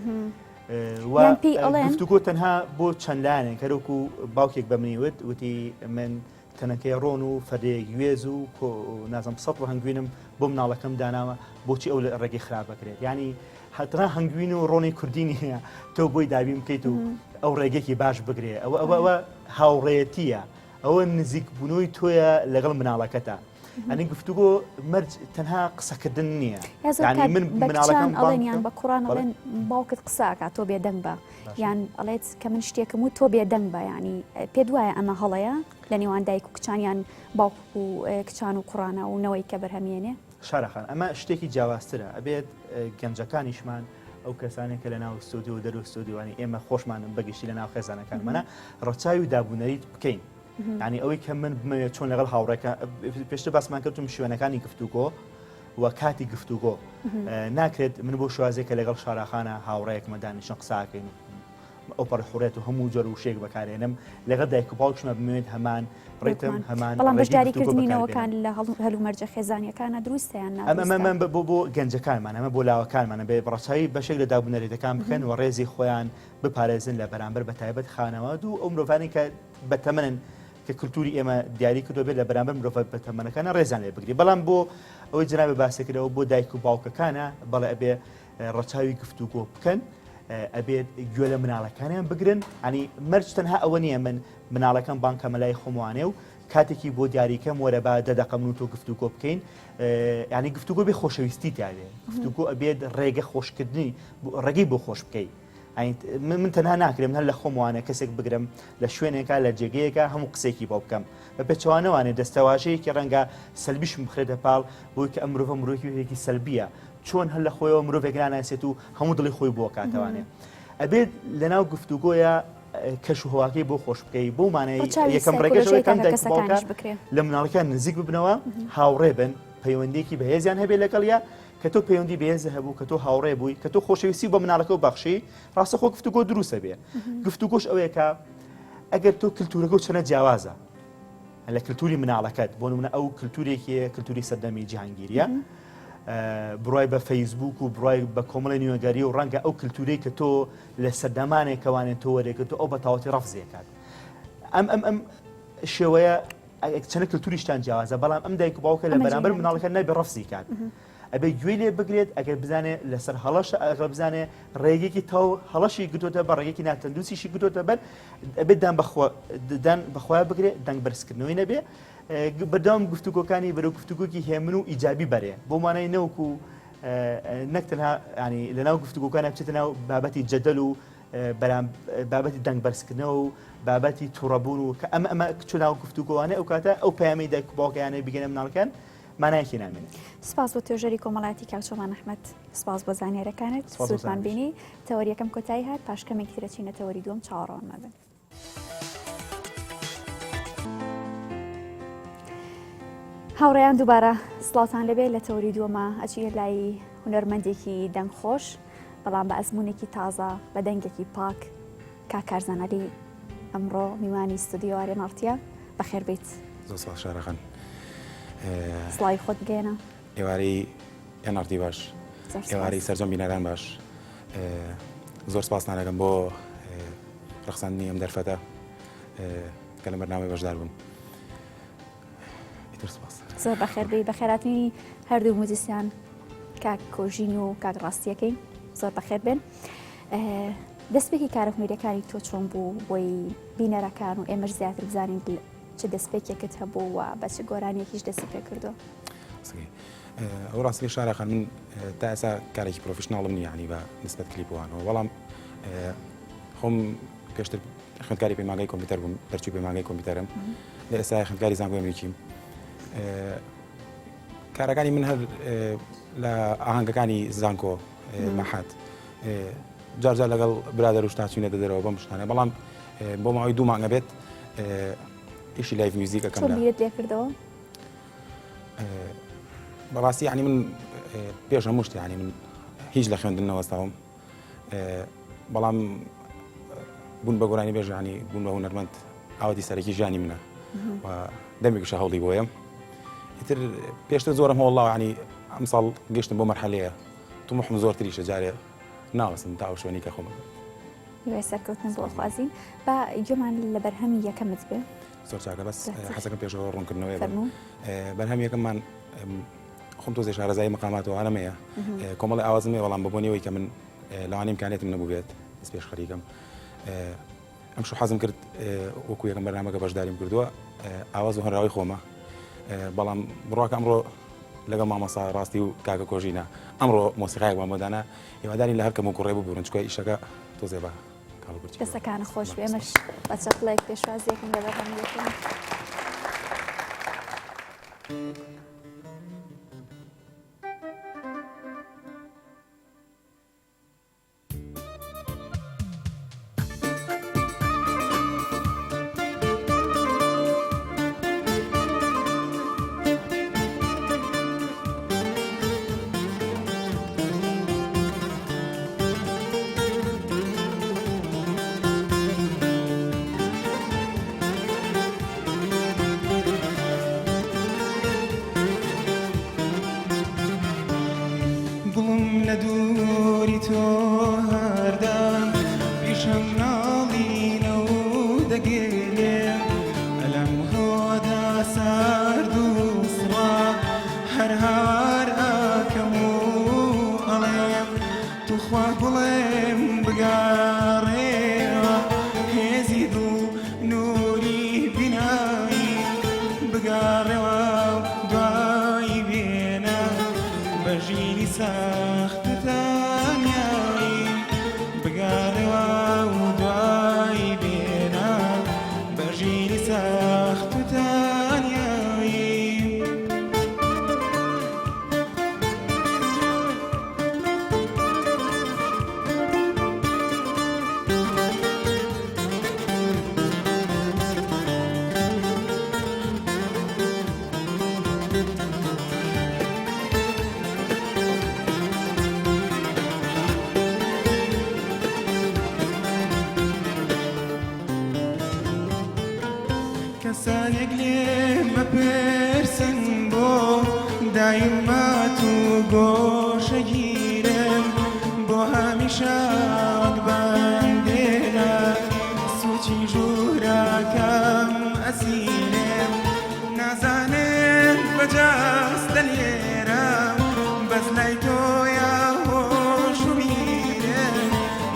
گفتوگۆ تەنها بۆ چەندلایەنێک کەرەوەکو باوکێک بە منیوت وتی من تەنەکەی ڕۆن و فەردەیەک گوێز و نازم سەد هەنگوینم بۆ مناڵەکەم داناوە بۆچی ئەو لە ڕێگەی خراپ بکرێت ینی هەترا هەنگوین و ڕۆنی کوردینی هەیە تۆ بۆی دابی بکەیت و ئەو ڕێگەکی باش بگرێ ئەوە هاوڕێیەتیە ئەوە نزیک بوونەوەی تۆیە لەگەڵ مناڵەکەتە ئەنی گفتوگۆ مەرج تەنها قسەکردن نییە من مناڵەکان ئەڵێنیان بە کوڕان ئەڵێن باوکت قساکە تۆ بێدەنگ بە یان ئەڵێت کە من شتێکم و تۆ بێدەنگ بە ینی پێ دوایە ئەمە هەڵەیە لە نێوان دایک و کچانیان باوک و کچان و کوڕانە و نەوەی کە بەرهەمێنێ شارەخان ئەمە شتێکی جیاوازترە ئەبێت گەنجەکانیشمان ئەو کەسانێکە لە ناو ستۆدیۆ و دەرو ستۆدیوانی ئێمە خۆشمانم بەگشتی لە ناو خێزانەکانمانە ڕەچاوی و دابوونەریت بکەین ینی ئەوەی کە من بمەوێت چۆن لەگەڵ هاوڕێکە پێشتر باسمان کردم شوێنەکانی گفتوگۆ و کاتی گفتوگۆ ناکرێت من بۆ شوازێک کە لەگەڵ شاراخانە هاوڕەیەکمە دانیشتن قساکەین ئۆپەر خوڕێت و هەموو جۆر و شێک بەکارێنم لەگەڵ دایک و باوکشمە بمێت هەمان ڕێتم هەمان بەڵام بەشداریکردنینەوەکان لە هەلومەرجە خێزانیەکانە دروستیان ئەمە بۆ گەنجەکانمان ئەمە بۆ لاوەکانمانە بێ بڕچایی بەشێک لە دابوونەرێتەکان بکەن و ڕێزی خۆیان بپارێزن لە بەرامبەر بە تایبەت خانەوە و ئەو مرۆڤانی کە بەتەمەن کە کللتوری ئێمە دیاری کردو بێت لە بەرامبەر مرۆڤ بەتەمەنەکانە ڕێزان لێ بگری بەڵام بۆ ئەوەی جنابێ باسەکرەوە بۆ دایک و باوکەکانە بەڵێ ئەبێ ڕەچاوی گفتوگۆ بکەن ئەبێت گوێ لە مناڵەکانیان بگرن ئەنی مەرج تەنها ئەوە نییە من مناڵەکان بانکە مەلای خۆموانێ و کاتێکی بۆ دیاریکەم وەرە با دەدەقەم و تۆ گفتوگۆ بکەین ینی گفتوگۆ بێ خۆشەویستی تاوێ گفتوگۆ ئەبێت ڕێگە خۆشکردنی ڕێگەی بۆ خۆش بکەیت من تەنها ناکرێم هەر لە خۆموانە کەسێک بگرم لە شوێنێکە لە جێگەیەکە هەموو قسێکی بۆ بکەم بە پێچوانەوانێ دەستەواژەیەکی ڕەنگە سەلبیشم بخرێتە پاڵ بۆی کە ئەم مرۆڤە مرۆڤێکی سەلبیە چۆن هەر لە خۆیەوە مرۆڤێک ناناسێت و هەموو دڵی خۆی بۆ کاتەوانێ ئەبێت لەناو گفتوگۆیە کەش و هەواکەی بۆ خۆش بکەی بۆ مانای یەکەم ڕێگەشەکەم دایکباوکە لە مناڵەکان نزیک ببنەوە هاوڕێ بن پەیوەندێکی بەهێزیان هەبێت لەگەڵیا کە تۆ پەیوەندی بەهێز هەبوو کە تۆ هاوڕێ بووی کە تۆ خۆشەویستی بە مناڵەکە و بەخشی ڕاستەخۆ گفتوگۆ دروستە بێ گفتوگۆش ئەوەیە کە ئەگەر تۆ کللتورەکە و چەنە جیاوازە لە کللتوری مناڵەکەت بۆ نمونە ئەو کللتورێکی کللتوری سەردەمی جیهانگیریە بڕای بە فەیسبوک و بڕای بە کۆمەڵی نوێگەری و ڕەنگە ئەو کللتورەی کە تۆ لە سەردەمانێکەوانێت تۆ وەرێکە تۆ ئەو بە تاواتی ڕەفزیەکات ئەم شێوەیە چەنە کللتوریشتان جیاوازە بەڵام ئەم دایک و باوکە لە بەرامبەر مناڵەکە نابێ ڕەفزی کات ئەبێ گوێ لێ بگرێت ئەگەر بزانێ لەسەر هەڵەش ئەگەر بزانێ ڕێگەیەکی تاو هەڵەشی گرتوتە بە ڕێگەیەکی ناتەندروستیشی گرتوتە بەر ئەبێت دان بەخۆیان بگرێت دەنگ بەرزکردنەوەی نەبێ بەردەوام گفتوگۆکانی بەرەو گفتوگۆکی هێمن و ئیجابی بەرێ بۆ مانای نەوەکو نەک تەنها ینی لەناو گفتوگۆکانە بچێتە ناو بابەتی جەدەل و بابەتی دەنگ بەرزکردنەوە و بابەتی تووڕەبوون و کە ئەمە چۆن ناو گفتوگۆوانە ئەو کاتە ئەو پەیامی دایک و باوکەیانە بگەنە مناڵەکان مانایەکی نامێنێت. سپاس بۆ توێژەری کۆمەڵایەتی کاکچۆمان ئەحمەد سپاس بۆ زانیاریەکانت سوودمان بینی تەوەریەکەم کۆتایی هات پاشکەمێکی ترە چینە تەوەری دووەم چاوەڕوان مەبن. هاوڕێیان دووبارە سڵاوتان لەبێت لە تەوەری دووەمە ئەچیە لای هونەرمەندێکی دەنگخۆش بەڵام بە ئەزمونێکی تازە بە دەنگێکی پاک کاکارزانەری ئەمڕۆ میوانی ستودیۆ ئارێناڵتیە بەخێربێت. زۆر سپاس شارەخان. سڵاوی خۆت بگەێنە. ئێوارەی ئێناڕتی باش ئێوارەی سەرجەم بینەران باش زۆر سپاسمان دەکەم بۆ ڕەخساندنی ئەم دەرفەتە کە لە بەرنامەی بەشدار بووم. زۆر بەخێربێ بەخێراتنی هەردوو موزیسیان کاک کۆژین و کاک ڕاستیەکەی زۆر بەخێر بن. دەستپێکی کارە هونەریەکانی تۆ چۆن بوو بۆی بینەرەکان و ئێمەش زیاتر بزانین چه دەستپێکێکت هەبوو و بە چ گۆرانیەکیش دەستی پێ کردووە. ئەو ڕاستی شارەخان من تا ئێستا کارێکی پرۆفشناڵم نییە ینی بە نسبەت کلیپوانەوە بەڵام خۆم پێشتر خوێندکاری پەیمانگەی کۆمپیوتەر بووم دەرچوو پەیمانگەی کۆمپیوتەرم لە ئێستا خوێندکاری زانکۆی ئەمریکیم. کارەکانی من هەر لە ئاهەنگەکانی زانکۆ مەحات جارجار لەگەڵ برادەر و شتاچینە دەدەرەوە بەم شتانە بەڵام بۆ ماوەی دوو مانگە بێت ئیشی لایڤ میوزیکەکەم چۆن بیرت لێ کردەوە؟ بەڕاستی ینی من پێش هەموو شتێ ینی من هیچ لە خوێندنەوە وەستاوم بەڵام بوون بە گۆرانی بێژ ینی بوون بە هونەرمەند ئاوەتی سەرەکی ژیانی منە و دەمێکیشە هەوڵی بۆیە ئیتر پێشتر زۆرم هەوڵاوە ینی ئەم ساڵ گەشتم بۆ مەرحەلەیە تومحم زۆرتریشە جارێ ناوەستم تا ئەو شوێنی کە خۆم سەرکەوتن بۆ خوازین بە گوێمان لە بەرهەمی یەکەمت بێ زۆر چاکە بەس حەزەکەم پێشەوە ڕوونکردنەوەی بەرهەمی یەکەممان خۆم تۆزێ شارەزایی مەقاماتەوە ئەمەیە کۆمەڵی ئاوازمێ بەڵام بەبوونیەوەی کە من لەوانەیە ئیمکانێتم نەبوو بێت دەست پێش خەریکم ئەم شو حەزم کرد وەکو یەکەم بەرنامەکە بەشداریم کردووە ئاواز و هەنراوی خۆمە بەڵام بڕواکە ئەمڕۆ لەگەڵ مامەسا ڕاستی و کاکە کۆژینە ئەمڕۆ مۆسیقایەک بەمەدانە هیواداری لە هەرکەم و کوڕێ ببوورن چکۆی ئیشەکە تۆزێ بە کاڵگورتی دەستەکانە خۆش بێ ئێمەش بە چەپڵێک پێشوازیەکەم لە بەرهەمی یەکەم. لدوري تو هردم بيشم ناڵینە و دەگێلێم ئەلەم هۆدا سارد و سڕا هەر هاوار ئاکەم و ئەڵێم توخوا گوڵێم بگاڕێەوە هێزی دوو نووری بینایی بگاڕێەوە دوایی بێنە بەژینی ساختتانیایی بگاڕێەوە و دوایی بێنە بەژینی ساختتانیایی کەسانێک لێم مەپرسن بۆ دایمات و گۆشەگیرم بۆ هەمیشە بەندێنە سوچی ژوورەکەم ئەسیرم نازانم بەجاستە لێرەم بەس لای تۆیە هۆش و بیرم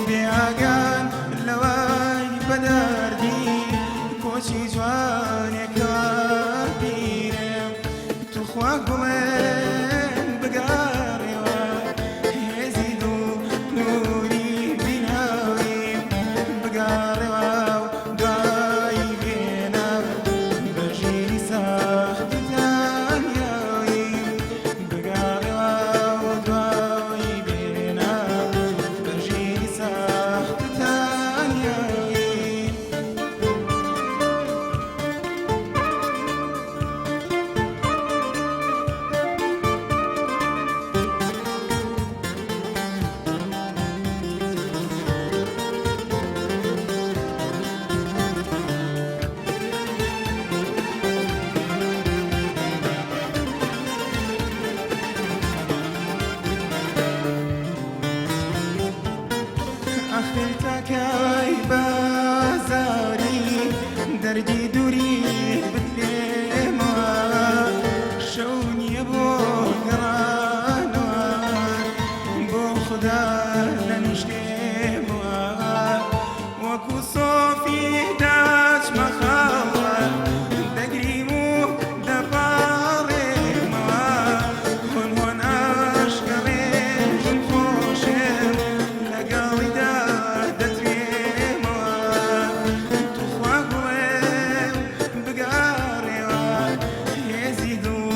بێئاگان لەوای بەدەردی کۆچی جوانێکە بیرم توخوا گوڵێم بگاڕێەوە هێزی دوو نووری بیناوی بگاڕێەوە و دوایی بێنە بەژینی ساختتانیایی بگاڕێەوە و دوایی بێنە بەژینی ساختتانیایی آخر تاکای بازاری دەردی دووری بتلێمەوە شەو نییە بۆ گەڕانەوە بۆ خوددا لە نیشتێمەوە وەکو سۆفی داچمە خاڵە دەگریم و دەپاڕێمەوە هۆن هۆن ئاشکەڕێژم خۆشم لەگەڵیدا دەتوێمەوە توخوا گوڵێم بگاڕێەوە هێزی دوو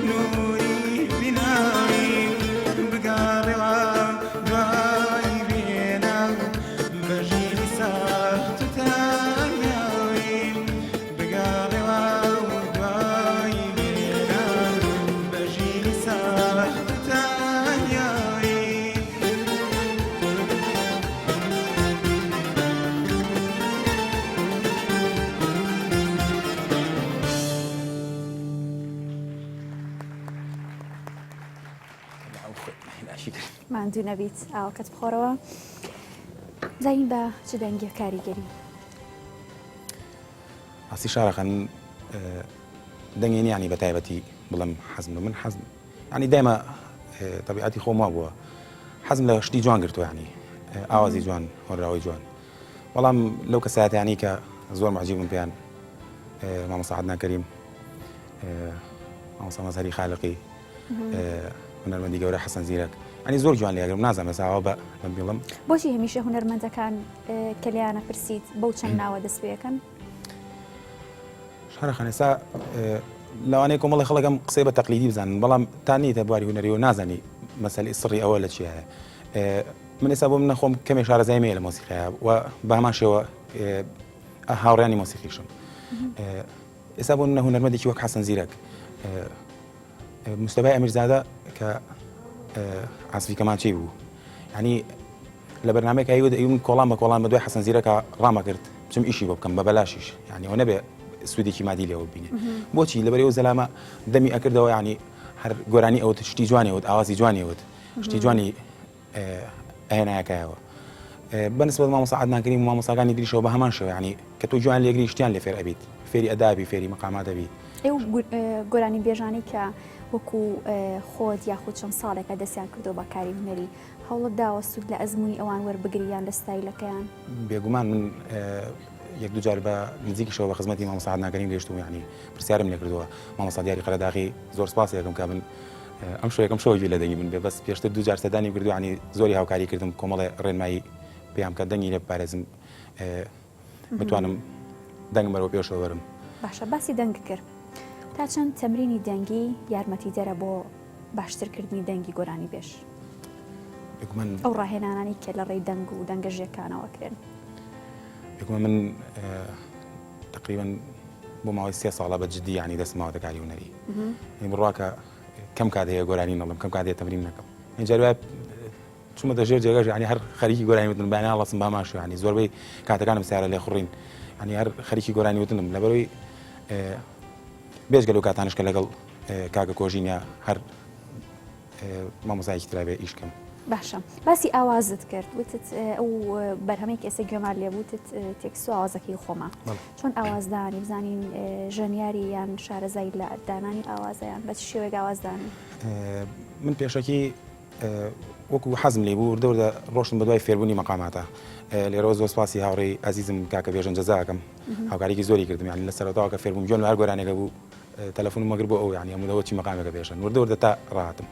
نووری بیناوی بگاڕێەوە دوایی بێنە بەژینی ساختتانیایی بگاڕێەوە و دوایی بێنە بەژینی ساختتانیایی ماندوو نەبیت ئاوکەت بخۆرەوە زین بە چ دەنگی کاریگەری ئاسی شارەکان دەنگێن ینی بە تایبەتی بڵم حەزم من حەزم ینی دایمە طبیعەتی خۆم وا بووە حەزم لە شتی جوان گرتووە ینی ئاوازی جوان هۆڕاوی جوان بەڵام لەو کەسایەتیانی کە زۆر معجیبم پێیان مامۆستا عەدنان کەریم مامۆستا مەزهەری خالقی هونەرمەندی گەورە حەسەن زیرەک ینی زۆر جوان لێگرم نازانم ئێستا ئەوە بەم بڵم بۆچی هەمیشە هونەرمەندەکان کە لیانە پرسیت بەو چەند ناوە دەست پێەکەن شارەخان ئێستا لەوانەیە کۆمەڵی خەڵکەم قسەی بە تەقلیدی بزانن بەڵام تا نیتە بواری هونەری و نازانی مەسەلەی سڕی ئەوە لە چی هەیە من ئێستا بۆ منە خۆم کەمێک شارەزای مەیە لە مۆسیقەیە و بە هەمان شێوە هاوڕێانی مۆسیقیشم ئێستا بۆ منە هونەرمەندێکی وەک حەسەن زیرەک مستەفای ئەمیرزادە کە عازفی کەمانچی بوو ینی لە بەرنامەیەک هەیە کۆڵان بە کۆڵان بە دوای حەسەن زیرەکە ڕامە کرد بچم ئیشی بۆ بکەم بە بەلاشیش ینی ئەو نەبێ سوودێکی مادی لێەوە ببینێ بۆچی لەبەرەوە زەلامە دەمی ئەکردەوە ینی هەر گۆرانی ئەوت شتی جوانیەوت ئاوازی جوانیەوت شتی جوانی هێنایەکەیەوە بەنسبەت مامۆستا عەدنانکەریم و مامۆستاکانی دیریشەوە بە هەمان شێوە یعنی کە تۆ گویان لێگری شتیان لێ فێر ئەبیت فێری ئەدابی فێری مەقامات دەبی ئێوە گۆرانی بێژانی کە وەکو خۆت یاخود چەند ساڵێکە دەستیان کردو بە کاری هونەری هەوڵت داوە سوود لە ئەزمووی ئەوان وەربگریان لە ستایلەکەیان بێگومان من یەک دوو جار بە نزیکیشەوە بە خزمەتی مامۆستا عەدنانکەریم گەیشتم یعنی پرسیارم لێ کردووە مامۆستا دیاری قەرەداغی زۆر سپاس دەکەم کە من ئەم یەکەم شەوەی لە دەنگی من بێ بەس پێشتر دوو جار سەدانی کردو ینی زۆری هاوکاری کردم کۆمەڵی ڕێنمایی پێیان کە دەنگی لێ بپارێزم بتوانم دەنگم بەرەوە پێشەوە بەرم باشە باسی دەنگ کرد تا چەند تەمرینی دەنگی یارمەتی دەرە بۆ باشترکردنی دەنگی گۆرانی بێژ ئەو ڕاهێنانانی کە لە ڕێی دەنگ و دەنگە ژێکانەوە کرێن من تقریبا بۆ ماوەی 3 ساڵە بە جددی ینی دەستماوە دەکاری هونەری بڕواکە کەم کات هەیە گۆرانی نەڵم کەم کات هەیە تەمرین نەکەم اینجا چوومە دەژێر جێگەش ینی هەر خەریکی گۆرانی وتن بەیان هەڵەسم باماشە ینی زۆربەی کاتەکانم سیارە لێ خوڕین ینی هەر خەریکی گۆرانی وتنم لەبەرەوەی بێژگەل و کاتانشکە لەگەڵ کاکە کۆژینیا هەر مامۆستایەکی ترا بێ ئیشکەم باشە باسی ئاوازت کرد وتت ئەو بەرهەمەیەک ئێستا گوێمان لێ بووتت تێکس و ئاوازەکەی خۆما چۆن ئاوازدانی بزانین ژەنیاری یان شارەزای لە دانانی ئاوازەیان بە چ شێوەیەک ئاوازدانی من پێشەکی وەکو حەزم لێ بوو وردە ڕۆشتم بە دوای فێربوونی مەقاماتە لێرەوە زۆر سپاسی هاوڕێی عەزیزم کاکە بێژن جەزاکەم هاوکاریکی زۆری کردم یعنی لە سەرەتاوە کە فێربووم گوێم لە هەر گۆرانێکە بوو تەلەفۆنم وەگر بۆ ئەو یعنی هەموو چی مەقامێکە بێژن وردە تا ڕاهاتم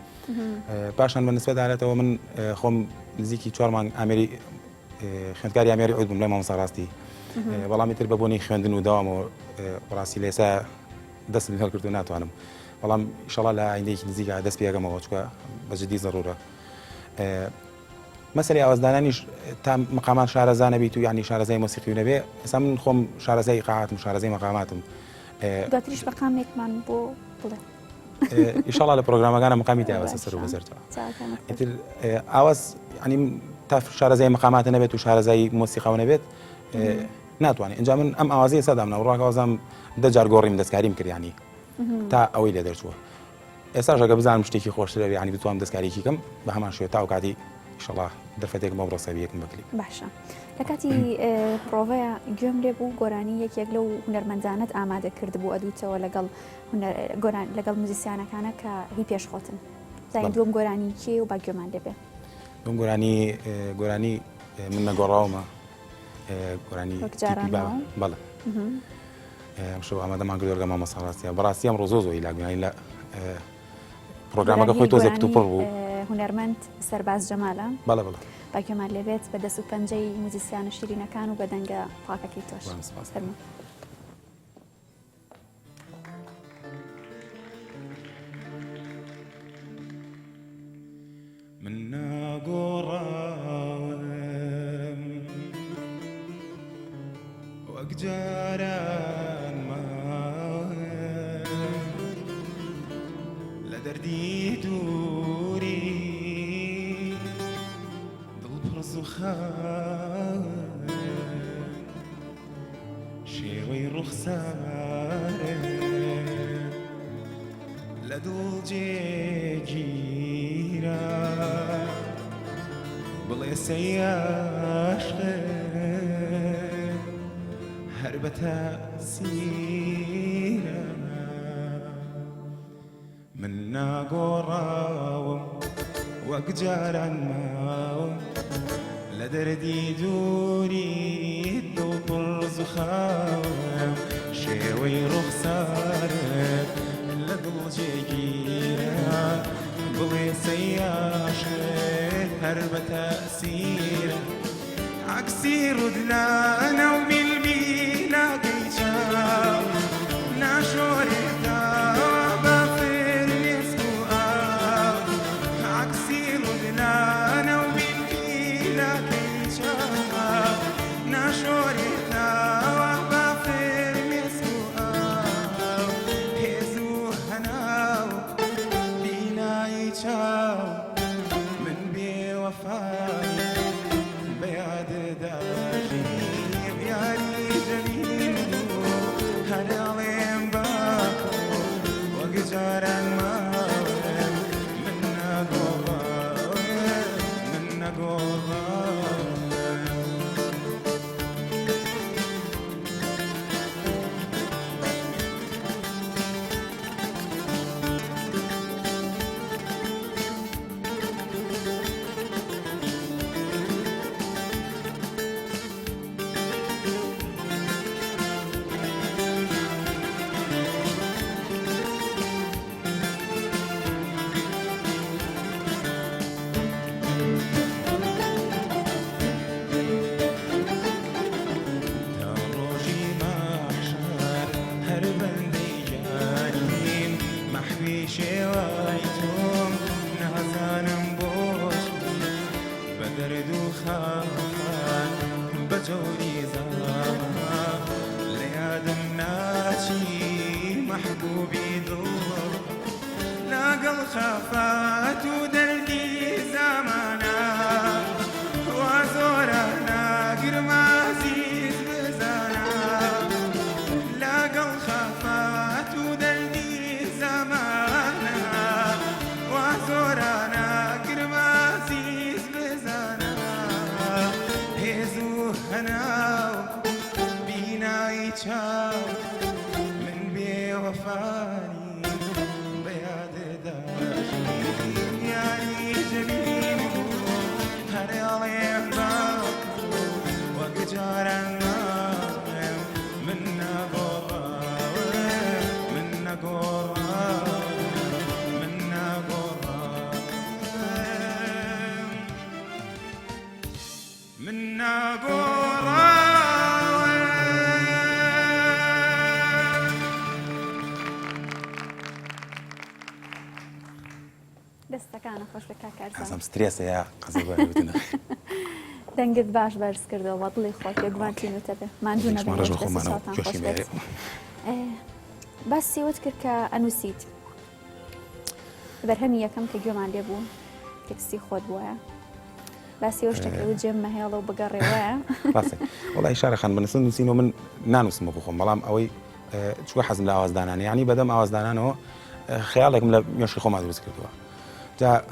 پاشان بە نسبەت دارێتەوە من خۆم نزیکی 4 مانگ ئامێری خوێندکاری ئامێری عود بووم لای مامۆستا ڕاستی بەڵامی تر بەبوونی خوێندن و داوامەوە ڕاستی لێسا دەست هەڵ کردو ناتوانم بەڵام ئینشەڵا لە ئایندەیەکی نزیکە دەست پێەکەمەوە چکە بەجددی ضرورە مەسەلەی ئاوازدانانیش تا مەقامان شارەزانە بیت و یعنی شارەزای مۆسیقی نەبێ ئێستا من خۆم شارەزای قاعاتم شارەزای مەقاماتم دواتریش بەقامێکمان بۆ بڵێ ئینشەڵا لە پرۆگرامەکانە مەقامی تیاوەسە سەر و بەزەرتەوە ئیتر ئاواز ینی تا شارەزای مەقاماتە نەبێت و شارەزای مۆسیقاوە نەبێت ناتوانێت اینجا من ئەم ئاوازەیە سەدامنا و ڕاکە ئازام 10 جار گۆڕیم دەستکاریم کرد ینی تا ئەوەی لێ دەرچووە ئێستاش ئەگە بزانم شتێکی خۆشترە ینی بتوانم دەستکاریکی کەم بە هەمان شێوە تا و کاتی ئینشەڵا دەرفەتێک بۆ ڕۆسەبیەکم بکلی باشە لە کاتی پرۆڤەیە گوێم لێ بوو گۆرانی یەکێک لەو هونەرمەندانت ئامادە کرد بوو ئەدوتەوە لەگەڵ موزیسیانەکانە کە هی پێشخۆتن زای دووەم گۆرانی کێ و با گوێمان لێبێ دوم گۆرانی من نەگۆڕاومە گۆرانی بەڵێ ئەم شەو ئامادەمان کردوەرگە مامۆستا ڕاستیە بەڕاستی ئەمڕۆ زۆری لاگوێنانی لە پرۆگرامەکە خۆی تۆزێک تو پڕ بوو هونەرمەند سەرباز جەمالە بەڵێ با گوێمان لێبێت بە دەست و پەنجەی موزیسیانە شیرینەکان و بە دەنگە پاکەکەی تۆش فەرموو من ناگۆڕاوم وەک جاران ماوم لە دەردی دووری دڵ پڕ زوخاوم شێوەی ڕوخسارم لە دڵ جێگیرە بڵێ سەیاشقم هەر بە تەسیرە من ناگۆڕاوم وەک جاران ماوم لە دەردی دووری دڵ پڕ زوخاوم شێوەی ڕوخسارم لە دڵ جێگیرە بڵێ سەیاشقت هەر بە تەسیرە عەکسی ڕودلانە و میلمیلاکەی چاو ناشۆرێتەوە بە فرمێسک و ئاو عەکسی ڕودلانە و میلمیلاکەی چاو ناشۆرێتەوە بە فرمێسک و ئاو هێز و هەناو بینایی چاو من بێوەفای بە یادداشتیم یاری دەستەکانە خۆش بە کاکارزان. قەزم سترێسەیە قەزە بەوتنە. دەنگت باش بەرز کردەوە بە دڵی خۆت یەکوانتیونتە بێ ماندوو نەبێت. باسی وت کرد کە ئەنووسیت بەرهەمی یەکەم کە گوێمان لێ بوو تێکستی خۆت بووە باسی ئەو شتەکە و جێم مەهێڵە و بگەڕێوەیە وڵی شارەخان بنووسن نووسینەوە من نانووسمە بخۆم بەڵام ئەوەی چووە حەزم لە ئاوازدانانی ینی بەدەم ئاوازدانانەوە خەیاڵێکم لە مێشکی خۆمان دروست کردووە تا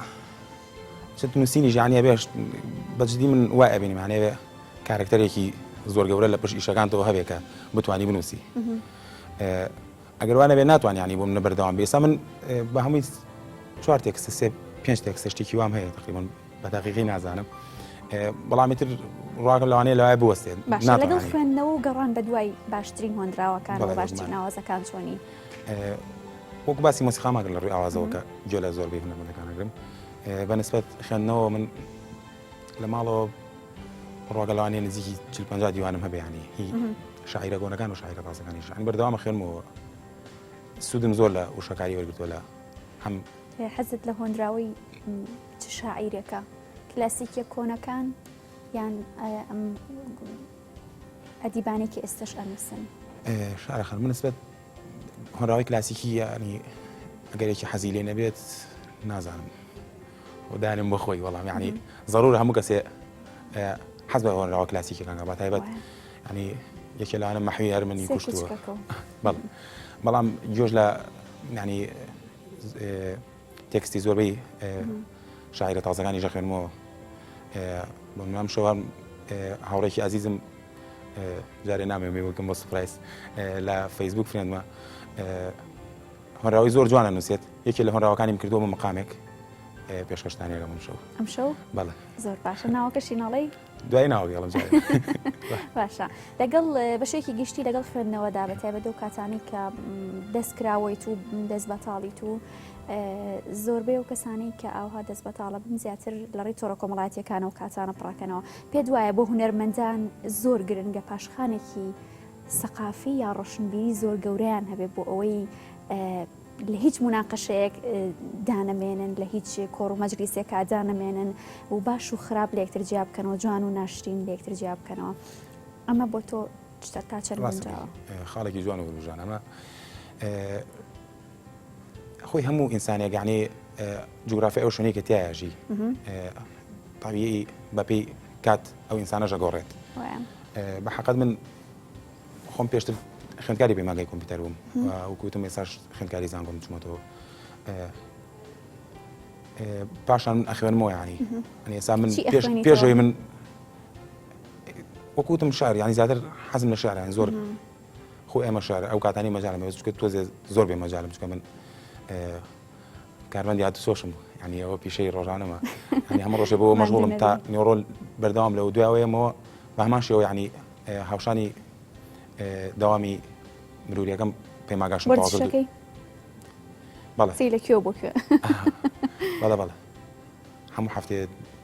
چەند نووسینی ژیانیە بێش بەجددی من وای ئەبینیم هەنێوێ کارکتەرێکی زۆر گەورە لە پشت ئیشەکانتەوە هەبێت کە بتوانی بنووسی ئەگەر وانە بێ ناتوانانی بۆ منە بەردەوام بێ ئێستا من بە هەمووی 4 تێکستە 5 تێکستە شتێکی وام هەیە تقریباً بە دەقیقی نازانم بەڵامی تر ڕواکە لەوانەیە لەوای بوەستێت لەگەڵ خوێندنەوە و گەڕان بە دوای باشترین هۆنراوەکان و باشترین ئاوازەکان چۆنی وەکو باسی مۆسیقاماگەر لە ڕووی ئاوازەوە کە جۆ لە زۆربەی هونەرمەندەکانەگرم بەنسبەت خوێندنەوە من لە ماڵەوە ڕواکە لەوانەیە نزیکی 40-50 دیوانم هەبێ هی شاعیرە گۆنەکان و شاعیرە ڕاستەکانیش بەردەوامە خوێنمەوە سوودم زۆر لە وشەکاری وەرگرتووە لە هەم حەزت لە هۆنراوی چ شاعیرێکە کلاسیکیە کۆنەکان یان ئەدیبانێکی ئێستش ئەنووسن شارەخان من نسبەت هۆنراوی کلاسیکی ینی ئەگەرێکی حەزی لێ نەبێت نازانم دانم بۆ خۆی وەڵام ینی ضرورە هەموو کەسێ حەز بە هۆنراوە کلاسیکەکان بە تایبەت ینی یەکێ لەوانە مەحوی هەرمەنی کوشتووە بەڵام جۆش لە ینی تێکستی زۆربەی شاعیرە تازەکانی ژە خوێنمەوە بۆ منام شەوە هاوڕێکی عەزیزم جارێ نامێ وەکەم بۆ سوپرایز لە فەیسبوک فرێندمە هۆنراوی زۆر جوانە نووسێت یەکێ لە هۆنراوەکانیم کردووە بە مەقامێک پێشکەشتانێک ئەم شەو بەڵێ زۆر باشە ناوەکەشی ناڵێی دوای ناوی هەڵم جارێ باشە لەگەڵ بەشێکی گشتی لەگەڵ خوێندنەوەدا بەتایبەت و کاتانی کە دەستکراوەیت و دەست بەتاڵیت و زۆربەی و کەسانی کە ئاوها دەست بەتاڵە بن زیاتر لە ڕێی تۆڕە کۆمەڵایەتیەکانە و کاتانە پڕاکەنەوە پێ دوایە بۆ هونەرمەندان زۆر گرنگە پاشخانێکی سەقافی یا ڕۆشنبیری زۆر گەورەیان هەبێت بۆ ئەوەی لە هیچ مناقەشەیەک دانەمێنن لە هیچ کۆڕ و مەجلیسێکا دانەمێنن و باش و خراپ لە یەکتر جیا بکەنەوە جوان و ناشرین لە یەکتر جیا بکەنەوە ئەمە بۆ تۆ تا چەند بنجاوە خاڵێکی جوان و وروژان ئەمە خۆی هەموو ئینسانێک یعنی جوگرافی ئەو شوێنەی کە تایەژی طبیعی بەپێی کات ئەو ئینسانە ژەگۆڕێت بە حەقەت من خۆم پێشتر خوێندکاری پەیمانگای کۆمپیوتەر بووم وەکوتم ئێستاش خوێندکاری زانکۆم چوومەتەوە پاشان من ئەخوێنمەوە ینی ئێستا من چی ئەخوێنیتەوە؟ پێشەوەی من وەکوتم شار ینی زیاتر حەزم لە شارە زۆر خۆ ئێمە شارە ئەو کاتانی مەجالمە چکە تۆزێ زۆر بێ مەجالم چکە من کارمەندی هاتو سۆشم ینی ئەوە پیشەی ڕۆژانەمە ینی هەموو ڕۆژێ بۆ مەشغوڵم تا نیۆڕۆل بەردەوام لەو دوایەوەیەمەوە بە هەمان شێوە ینی هاوشانی داوامی مروریەکەم پەیماگاشم تەواو کرد. بەڵێ سی لەکوێ بۆ کوێ؟ بەڵێ هەموو هەفتێ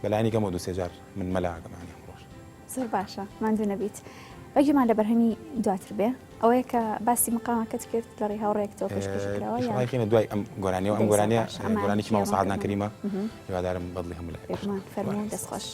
بەلایانی کەم و دوو سێ جار من مەلاکەم ینی هەموو ڕۆژ. زۆر باشە ماندوو نەبیت. بەگومان لە بەرهەمی دواتر بێ ئەوەیە کە باسی مقامەکەت کرد لە ڕێی هاوڕێکتەوە پێشکەشکراوە خینە دوای ئەم گۆرانیەوە ئەم گۆرانیە گۆرانێکی ماوە سەعادنان کەریمە هیوادارم بەدڵی هەموو لای فەرموو دەستخۆش.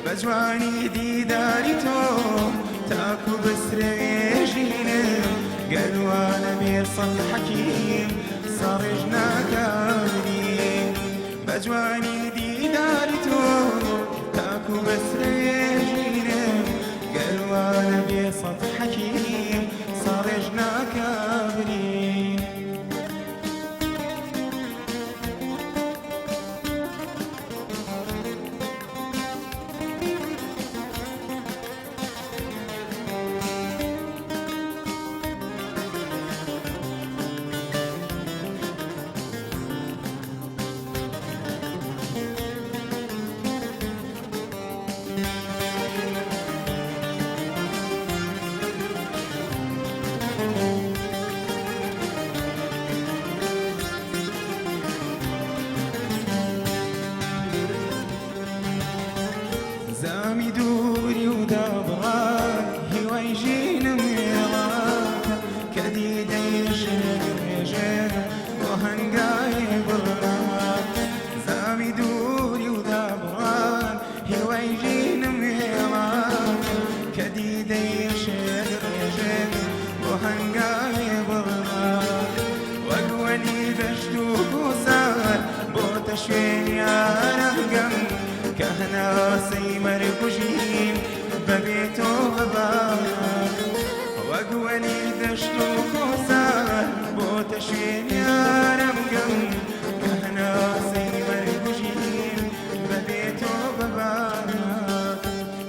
بجواني ديداري تو تاكو بسريجينا قالوا انا بيصل حكيم صارجنا كاملين بجواني ديداري تو تاكو بسريجينا قالوا انا بيصل حكيم صارجنا كاملين زامي دوري ودابران هوا يجينا ميراك كديد يشير يجير وهنقاي براك زامي دوري ودابران هوا يجينا ميراك كديد يشير شوێنیانم گەم کە هەناسەی مەرگژین بەبێتۆ هەبان وەک وەلی دەشت و کۆسان بۆتە شوێنیانم گەم کە هەناسەی مەرگژین بەبێتۆ بەبان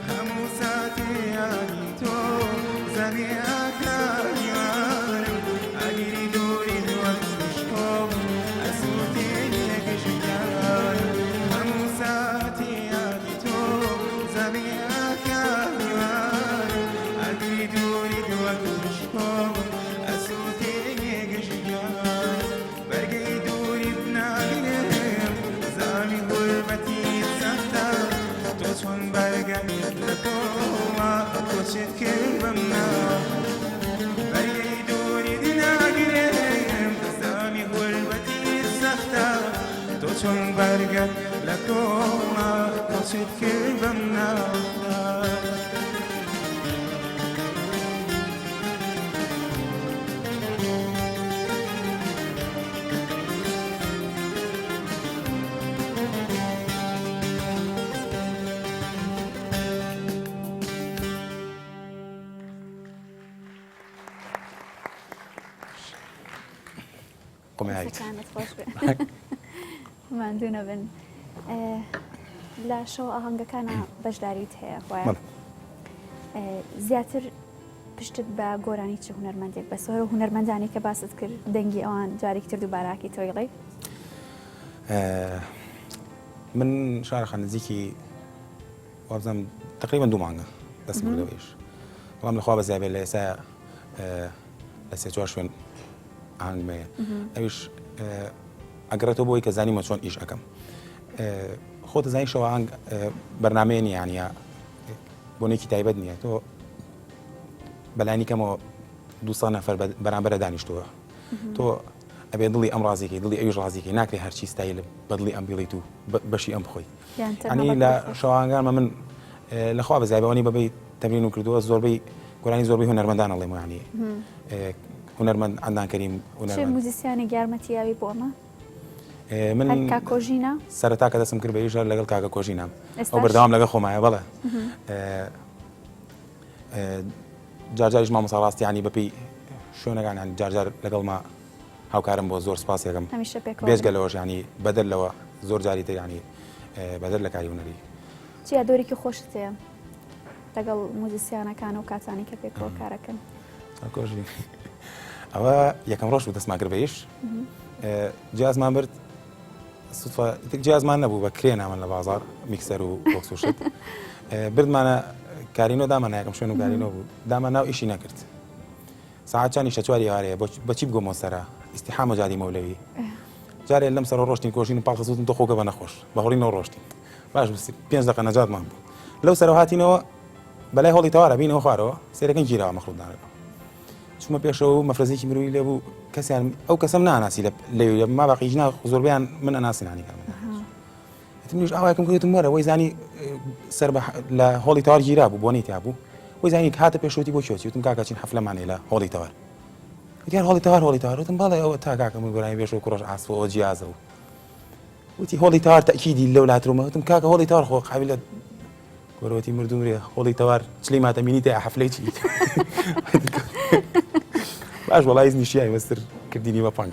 هەموو ساتێ یادی تۆ زەوی ئاکانیانم ئەگیری دووری وەک شکۆم ئەسووتێنی گەشتیان هەموو ساتێ یادی تۆ زەوی ئاکانیانم ئەگیری دووری وەک شکۆم ئەسووتێنی گەشتیان بەرگەی دووریت ناگرێم زامی غوربەتی سەختە تۆ چۆن بەرگەمیت لە کۆڵا کۆچێت کرد بەم ناو بەرگەی دووریت ناگرێم زامی غوربەتی سەختە تۆ چۆن بەرگەم لە کۆڵا کۆچێت کرد بەم ناو قومي هايت دەستەکانت خۆش بێ ماندوو نەبن لە شەو ئاهەنگەکانە بەشداریت هەیە وایە زیاتر پشتت بە گۆرانی چه هونەرمەندێک بە سۆرە هونەرمەندانی کە باست کرد دەنگی ئەوان جارێکی تر دووباراکی تۆیڵی من شارەخە نزیکی وابزانم تقریبا 2 مانگە دەست بردەوەیش بەڵام لەخوا بەزای بێت لە ئێستا لە 3-4 شوێن ئاهەنگمەیە ئەویش ئەگەڕێتەوە بۆی کە زانیمە چۆن ئیش ئەەکەم خۆتە زانی شەوە ئاهەنگ بەرنامەیە نییانە بۆنێکی تایبەت نییە تۆ بەلانی کەمەوە 200 نەفەر بەرامبەرە دانیشتووە تۆ ئەبێ دڵی ئەم ڕازیکەی دڵی ئەویش ڕازیکەی ناکرێت هەرچی ستایل بەدڵی ئەم بیڵیت و بەشی ئەم بخۆی ئەنی لە شەوانگانمە من لەخوا بەزای بەوەنی بەبێ تەمرین و کردووە زۆربەی گۆرانی زۆربەی هونەرمەندان ئەڵێم یانی هونەرمەند عەندان کەریم چه موزیسیانی یارمەتیاوی بۆ ئەمە من کاک کۆژینە سەرەتا کە دەستم کرد بە ئیژە لەگەڵ کاکە کۆژینام ئەو بەردەوام لەگەڵ خۆمایە بەڵێ جارجاریش مامۆستا ڕاستی ینی بەپێی شوێنەکان ینی جارجار لەگەڵما هاوکارم بۆ زۆر سپاسیەکەم هەمیشە پێکەوە بێجگەلەوەش ینی بەدەرلەوە زۆر جاری تر ینی بەدەر لە کاری هونەری چیا دۆرێکی خۆشت هەیە لەگەڵ موزیسیانەکان و کاتانی کە پێکەوە کارەکەن کۆژی ئەوە یەکەم ڕۆژ و دەستمان کرد بەیش جیازمان برد جیازمان نەبوو بە کرێ نامن لە بازار میکسەر و بۆکس و شت بردمانە کارینۆ دامانە یەکەم شوێن و کارینۆ بوو دامان ناو ئیشی نەکرد ساعات چانی شەچواری هارەیە بەچی بگۆ مۆسەرە ئیستیحام جادی مەولەوی جارێ لەم سەر ڕۆشتین کۆژین و پاڵخەزوتم تۆ خۆکە بە نەخۆش بەهۆڵینەوە ڕۆشتین باش 5 دقیقە نەجاتمان بوو لەو سەرەوە هاتینەوە بەلای هۆڵی تەوارە بینەوە خوارەوە سێرەکەی گیراوە مەخلوقدانەوە چوومە پێشەوە مەفرەزێکی مروی لێ بوو کەسیان ئەو کەسم ناناسی لە ما باقیژنا زۆربیان من ئەناسینانی کامنیش ئاواکەم کردتم وەرە وەی زانی سەر لە هۆڵی تەوار گیرا بوو بۆنی تا بوو وەی زانی هاتە پێشوتی بۆ چۆچی وتم کاکەچین حەفلەمانێ لە هۆڵی تەوار وتیان هۆڵی تەوار وتم بەڵێ ئەوە تا کاکەم گۆرانی بێش و کوڕۆژ ئاسفەوە جیازە و وتی هۆڵی تەوار تەکیدی لەو لاترومە وتم کاکە هۆڵی تەوار خۆ قابلە گۆرەوەتی مردومرێ هۆڵی تەوار چلی ماتەمینی تێ حەفلەی چی باش وڵای نیشیای وەستر کردینی بە پەنگ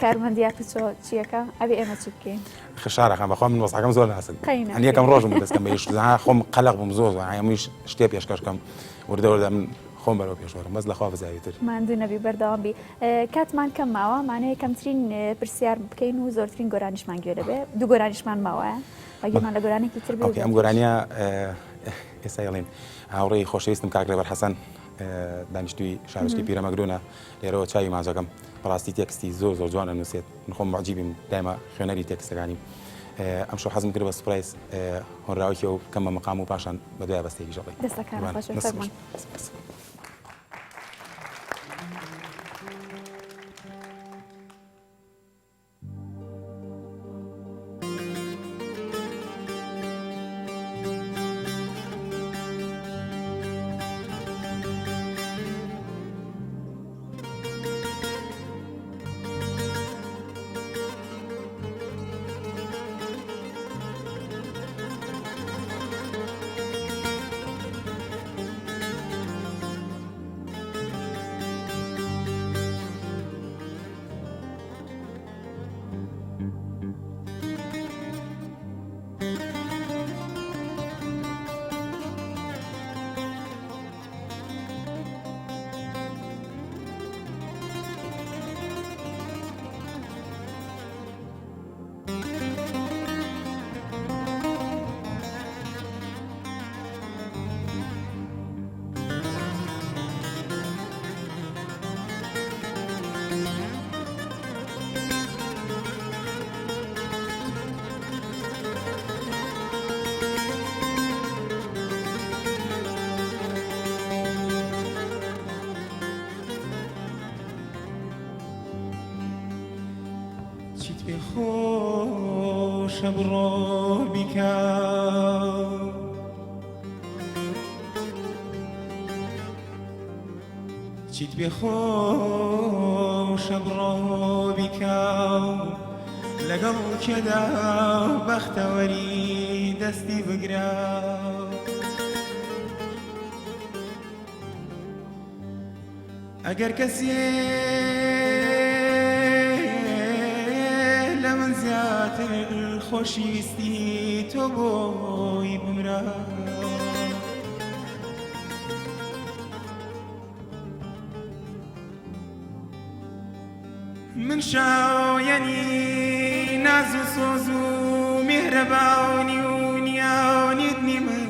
کارمەندیاتە چیەکە ئەبێ ئێمە چی بکەین خشارەکان بەخوا من وەسەکەم زۆر ناسن ئەنی یەکەم ڕۆژم دەستکەم بەیش خۆم قەلق بووم زۆر هەموویش شتێ پێشکەشکەم وردە من خۆم بەرەوە پێشوەرم بەس لەخوا بزاویتر ماندوو نەبی بەردەوام بی کاتمان کەم ماوە مانەیە کەمترین پرسیار بکەین و زۆرترین گۆرانیشمان گوێ دەبێ دوو گۆرانیشمان ماوەیە وەگیمان لە گۆرانێکی تر بێ ئەم گۆرانیە ئێستا یڵین هاوڕێی خۆشەویستم کاکرێبەر حەسەن دانیشتووی شارۆچکی پیرەمەگرونە لێرەوە چاوی مازەکەم بەڕاستی تێکستی زۆر زۆر جوانە نووسێت من خۆم معجیبیم دایما خوێنەری تێکستەکانی ئەم شەو حەزم کرد بە سوپرایز هۆنراوەکی و کەم بە مەقام و پاشان بە دوای بەستێکی ژەڵی دەستەکان خۆش فەرموون چیت پێ خۆشە بڕۆ بیکەو چیت پێ خۆشە بڕۆ بیکەو لەگەڵ کێدا بەختەوەری دەستی بگرە ئەگەر کەسێ لە من زیاتر خۆشیویستی تۆ بۆی بمرە من شاویەنی ناز و سۆز و میهرەبانی و نیاونیت نیمە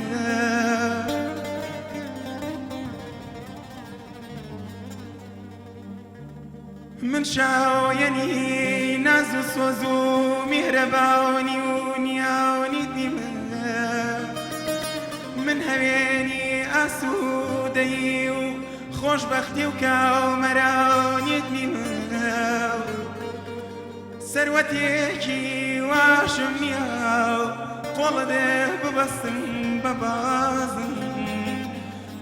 من شاویەنی ناز و سۆز و میهرەبانی و نیاونیت نیمە من هەوێنی ئاسوودەیی و خۆشبەختی و کاومەرانیت نیمە سەروەتێکی واشم نییە قۆڵەدێ ببەستم بە بازم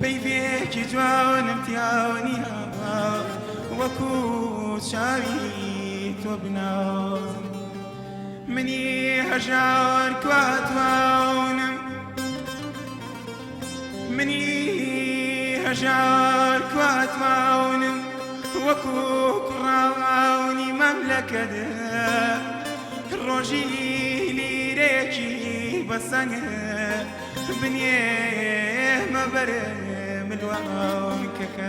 پەیوێکی جوانم تیاوە نییە وەکو چاوی تۆ بنازم منی هەژار کواتوانم منی هەژار کواتوانم وەکو کوڕاوانی مەملەکەدە ڕۆژی لیرێکی بەسەنگە بنێمە بەرە ملوان کەکە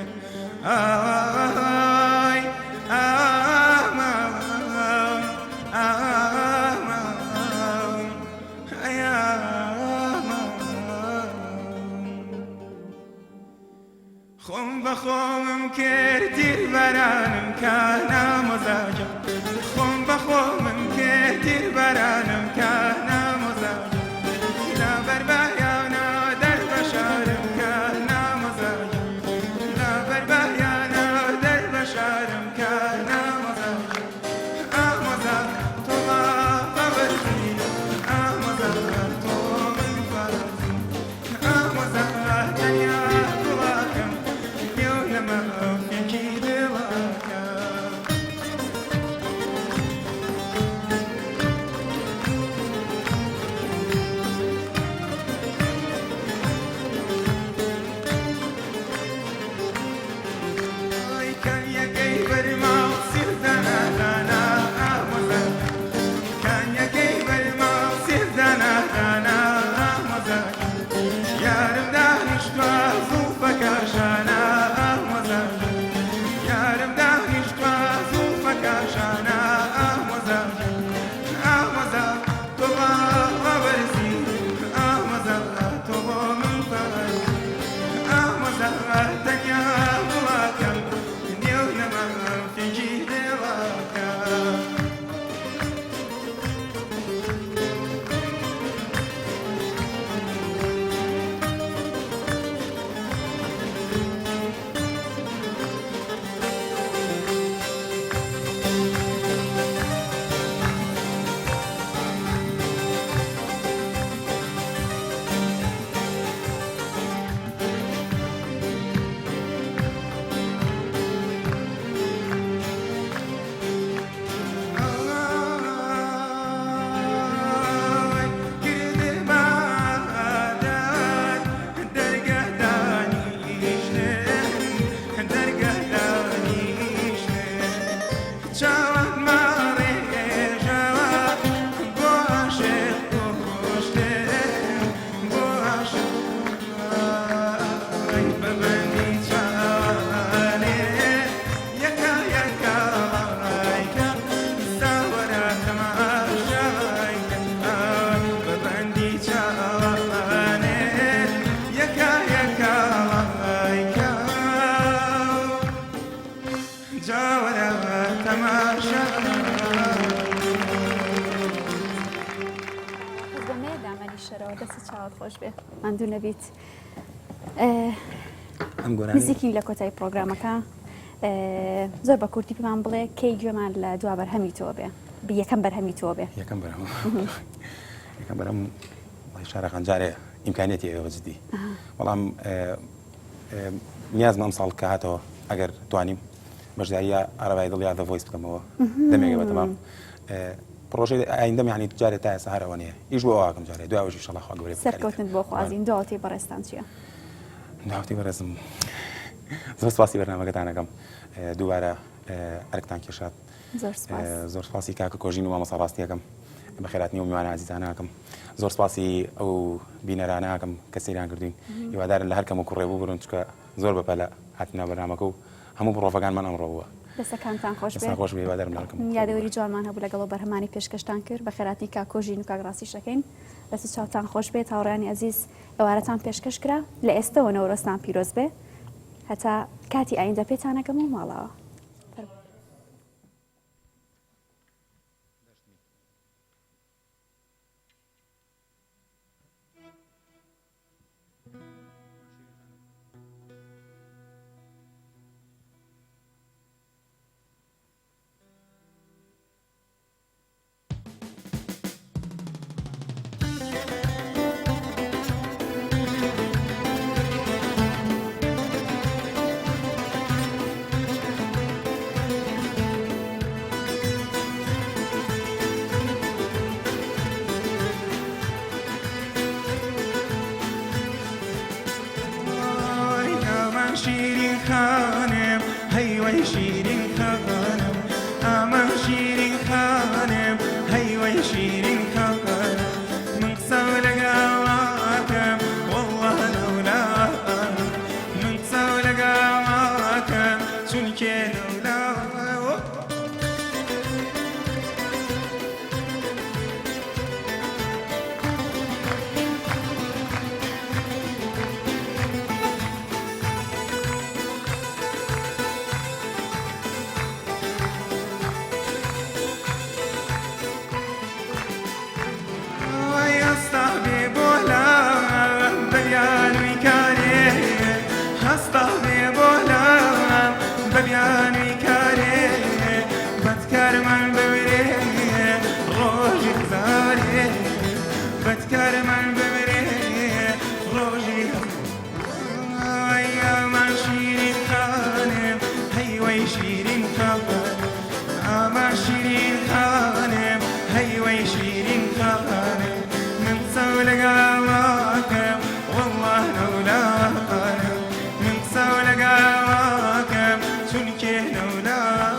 ئای ئامان ئامان ئەیامان خۆم بە خۆمم کردیر بەرانم کە نامۆزاجە خۆم بە خۆمم کردیر بەرانم کە نامۆزاجە لە بەربایانە دەربەشارم کە نامۆزاجە لە بەربایانە دەربەشارم کە نامۆزاجە ئامۆزا تۆ بەبەرزی ئامۆزا تۆ من بەرزی ئامۆزا تەنیا گوڵاکەم پێو لەمە فێکی دڵاکە خۆش بێ ماندوو نەبیت نزیکی لە کۆتایی پرۆگرامەکە زۆر بە کورتی پێمان بڵێ کەی گوێمان لە دوا بەرهەمی تۆ بێ یەکەم بەرهەمی تۆ بێ یەکەم بەرهەم شارەخان جارێ ئیمکانێتی ئێوە جدی بەڵام نیازمە ئەم ساڵ کە هاتەوە ئەگەر توانیم بەشداریە عەرەبای دڵیا دە ڤۆیس بکەمەوە دەمێگەوە تەمام پرۆژەی ئایندەم یعنی جارێ تا ئێستا هەر ئەوە نییە ئیش بۆ ئەواکەم جارێ دوایەوەشی ئینشەڵڵا خوا گەورەی سەرکەوتن بۆ خوازین داواتی بەڕێستان چییە؟ داواتی بەڕێزم زۆر سپاسی بەرنامەکەتانەکەم دووبارە ئەرکتان کێشات زۆر سپاسی کاکە کۆژین و مامەسا ڕاستیەکەم بە خێراتنی و میوانە عزیزانەکەم زۆر سپاسی ئەو بینەرانەکەم کە سەیران کردوین هیوادارن لە هەر کەم و کوڕێبوو بڕۆن چکە زۆر بەپەلە هاتنە بەرنامەکە و هەموو بڕۆڤەکانمان ئەمڕۆ بووە دەستەکانتان خۆش بێ خۆش بێ هیوادارم لەکەم یادەوەری جوانمان هەبوو لەگەڵ بەرهەمانی پێشکەشتان کرد بە خێراتنی کاکۆژین و کاگڕاستی شەکەین دەست چاوتان خۆش بێت هاوڕێیانی عەزیز ئێوارەتان پێشکەش کرا لە ئێستەوە نەوڕۆستان پیرۆز بێ هەتا کاتی ئایندە پێتانەکەم و ماڵەوە شیرین خانم هیوای شیرین خانم اما شیرین خانم هیوای شیرین خانم من سولك هواكم والله لولا من سولك هواكم شنك لولا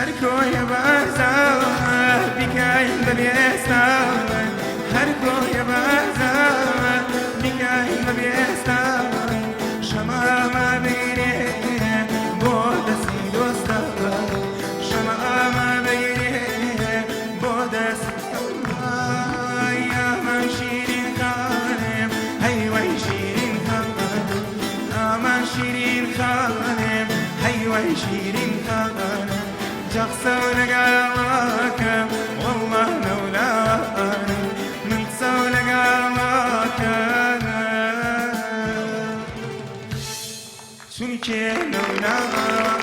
هركو يا بازا بكاين ببيستا هركو يا بازا بكاين ببيستا شما ما بيني بود سيدوستا شما ما بيني بود يا من شيرين خانم هيوي شيرين خانم اما شيرين خانم هيوي شيرين خانم جخسو لقاواك والله لولاك من سو لقاواك شنك لولاك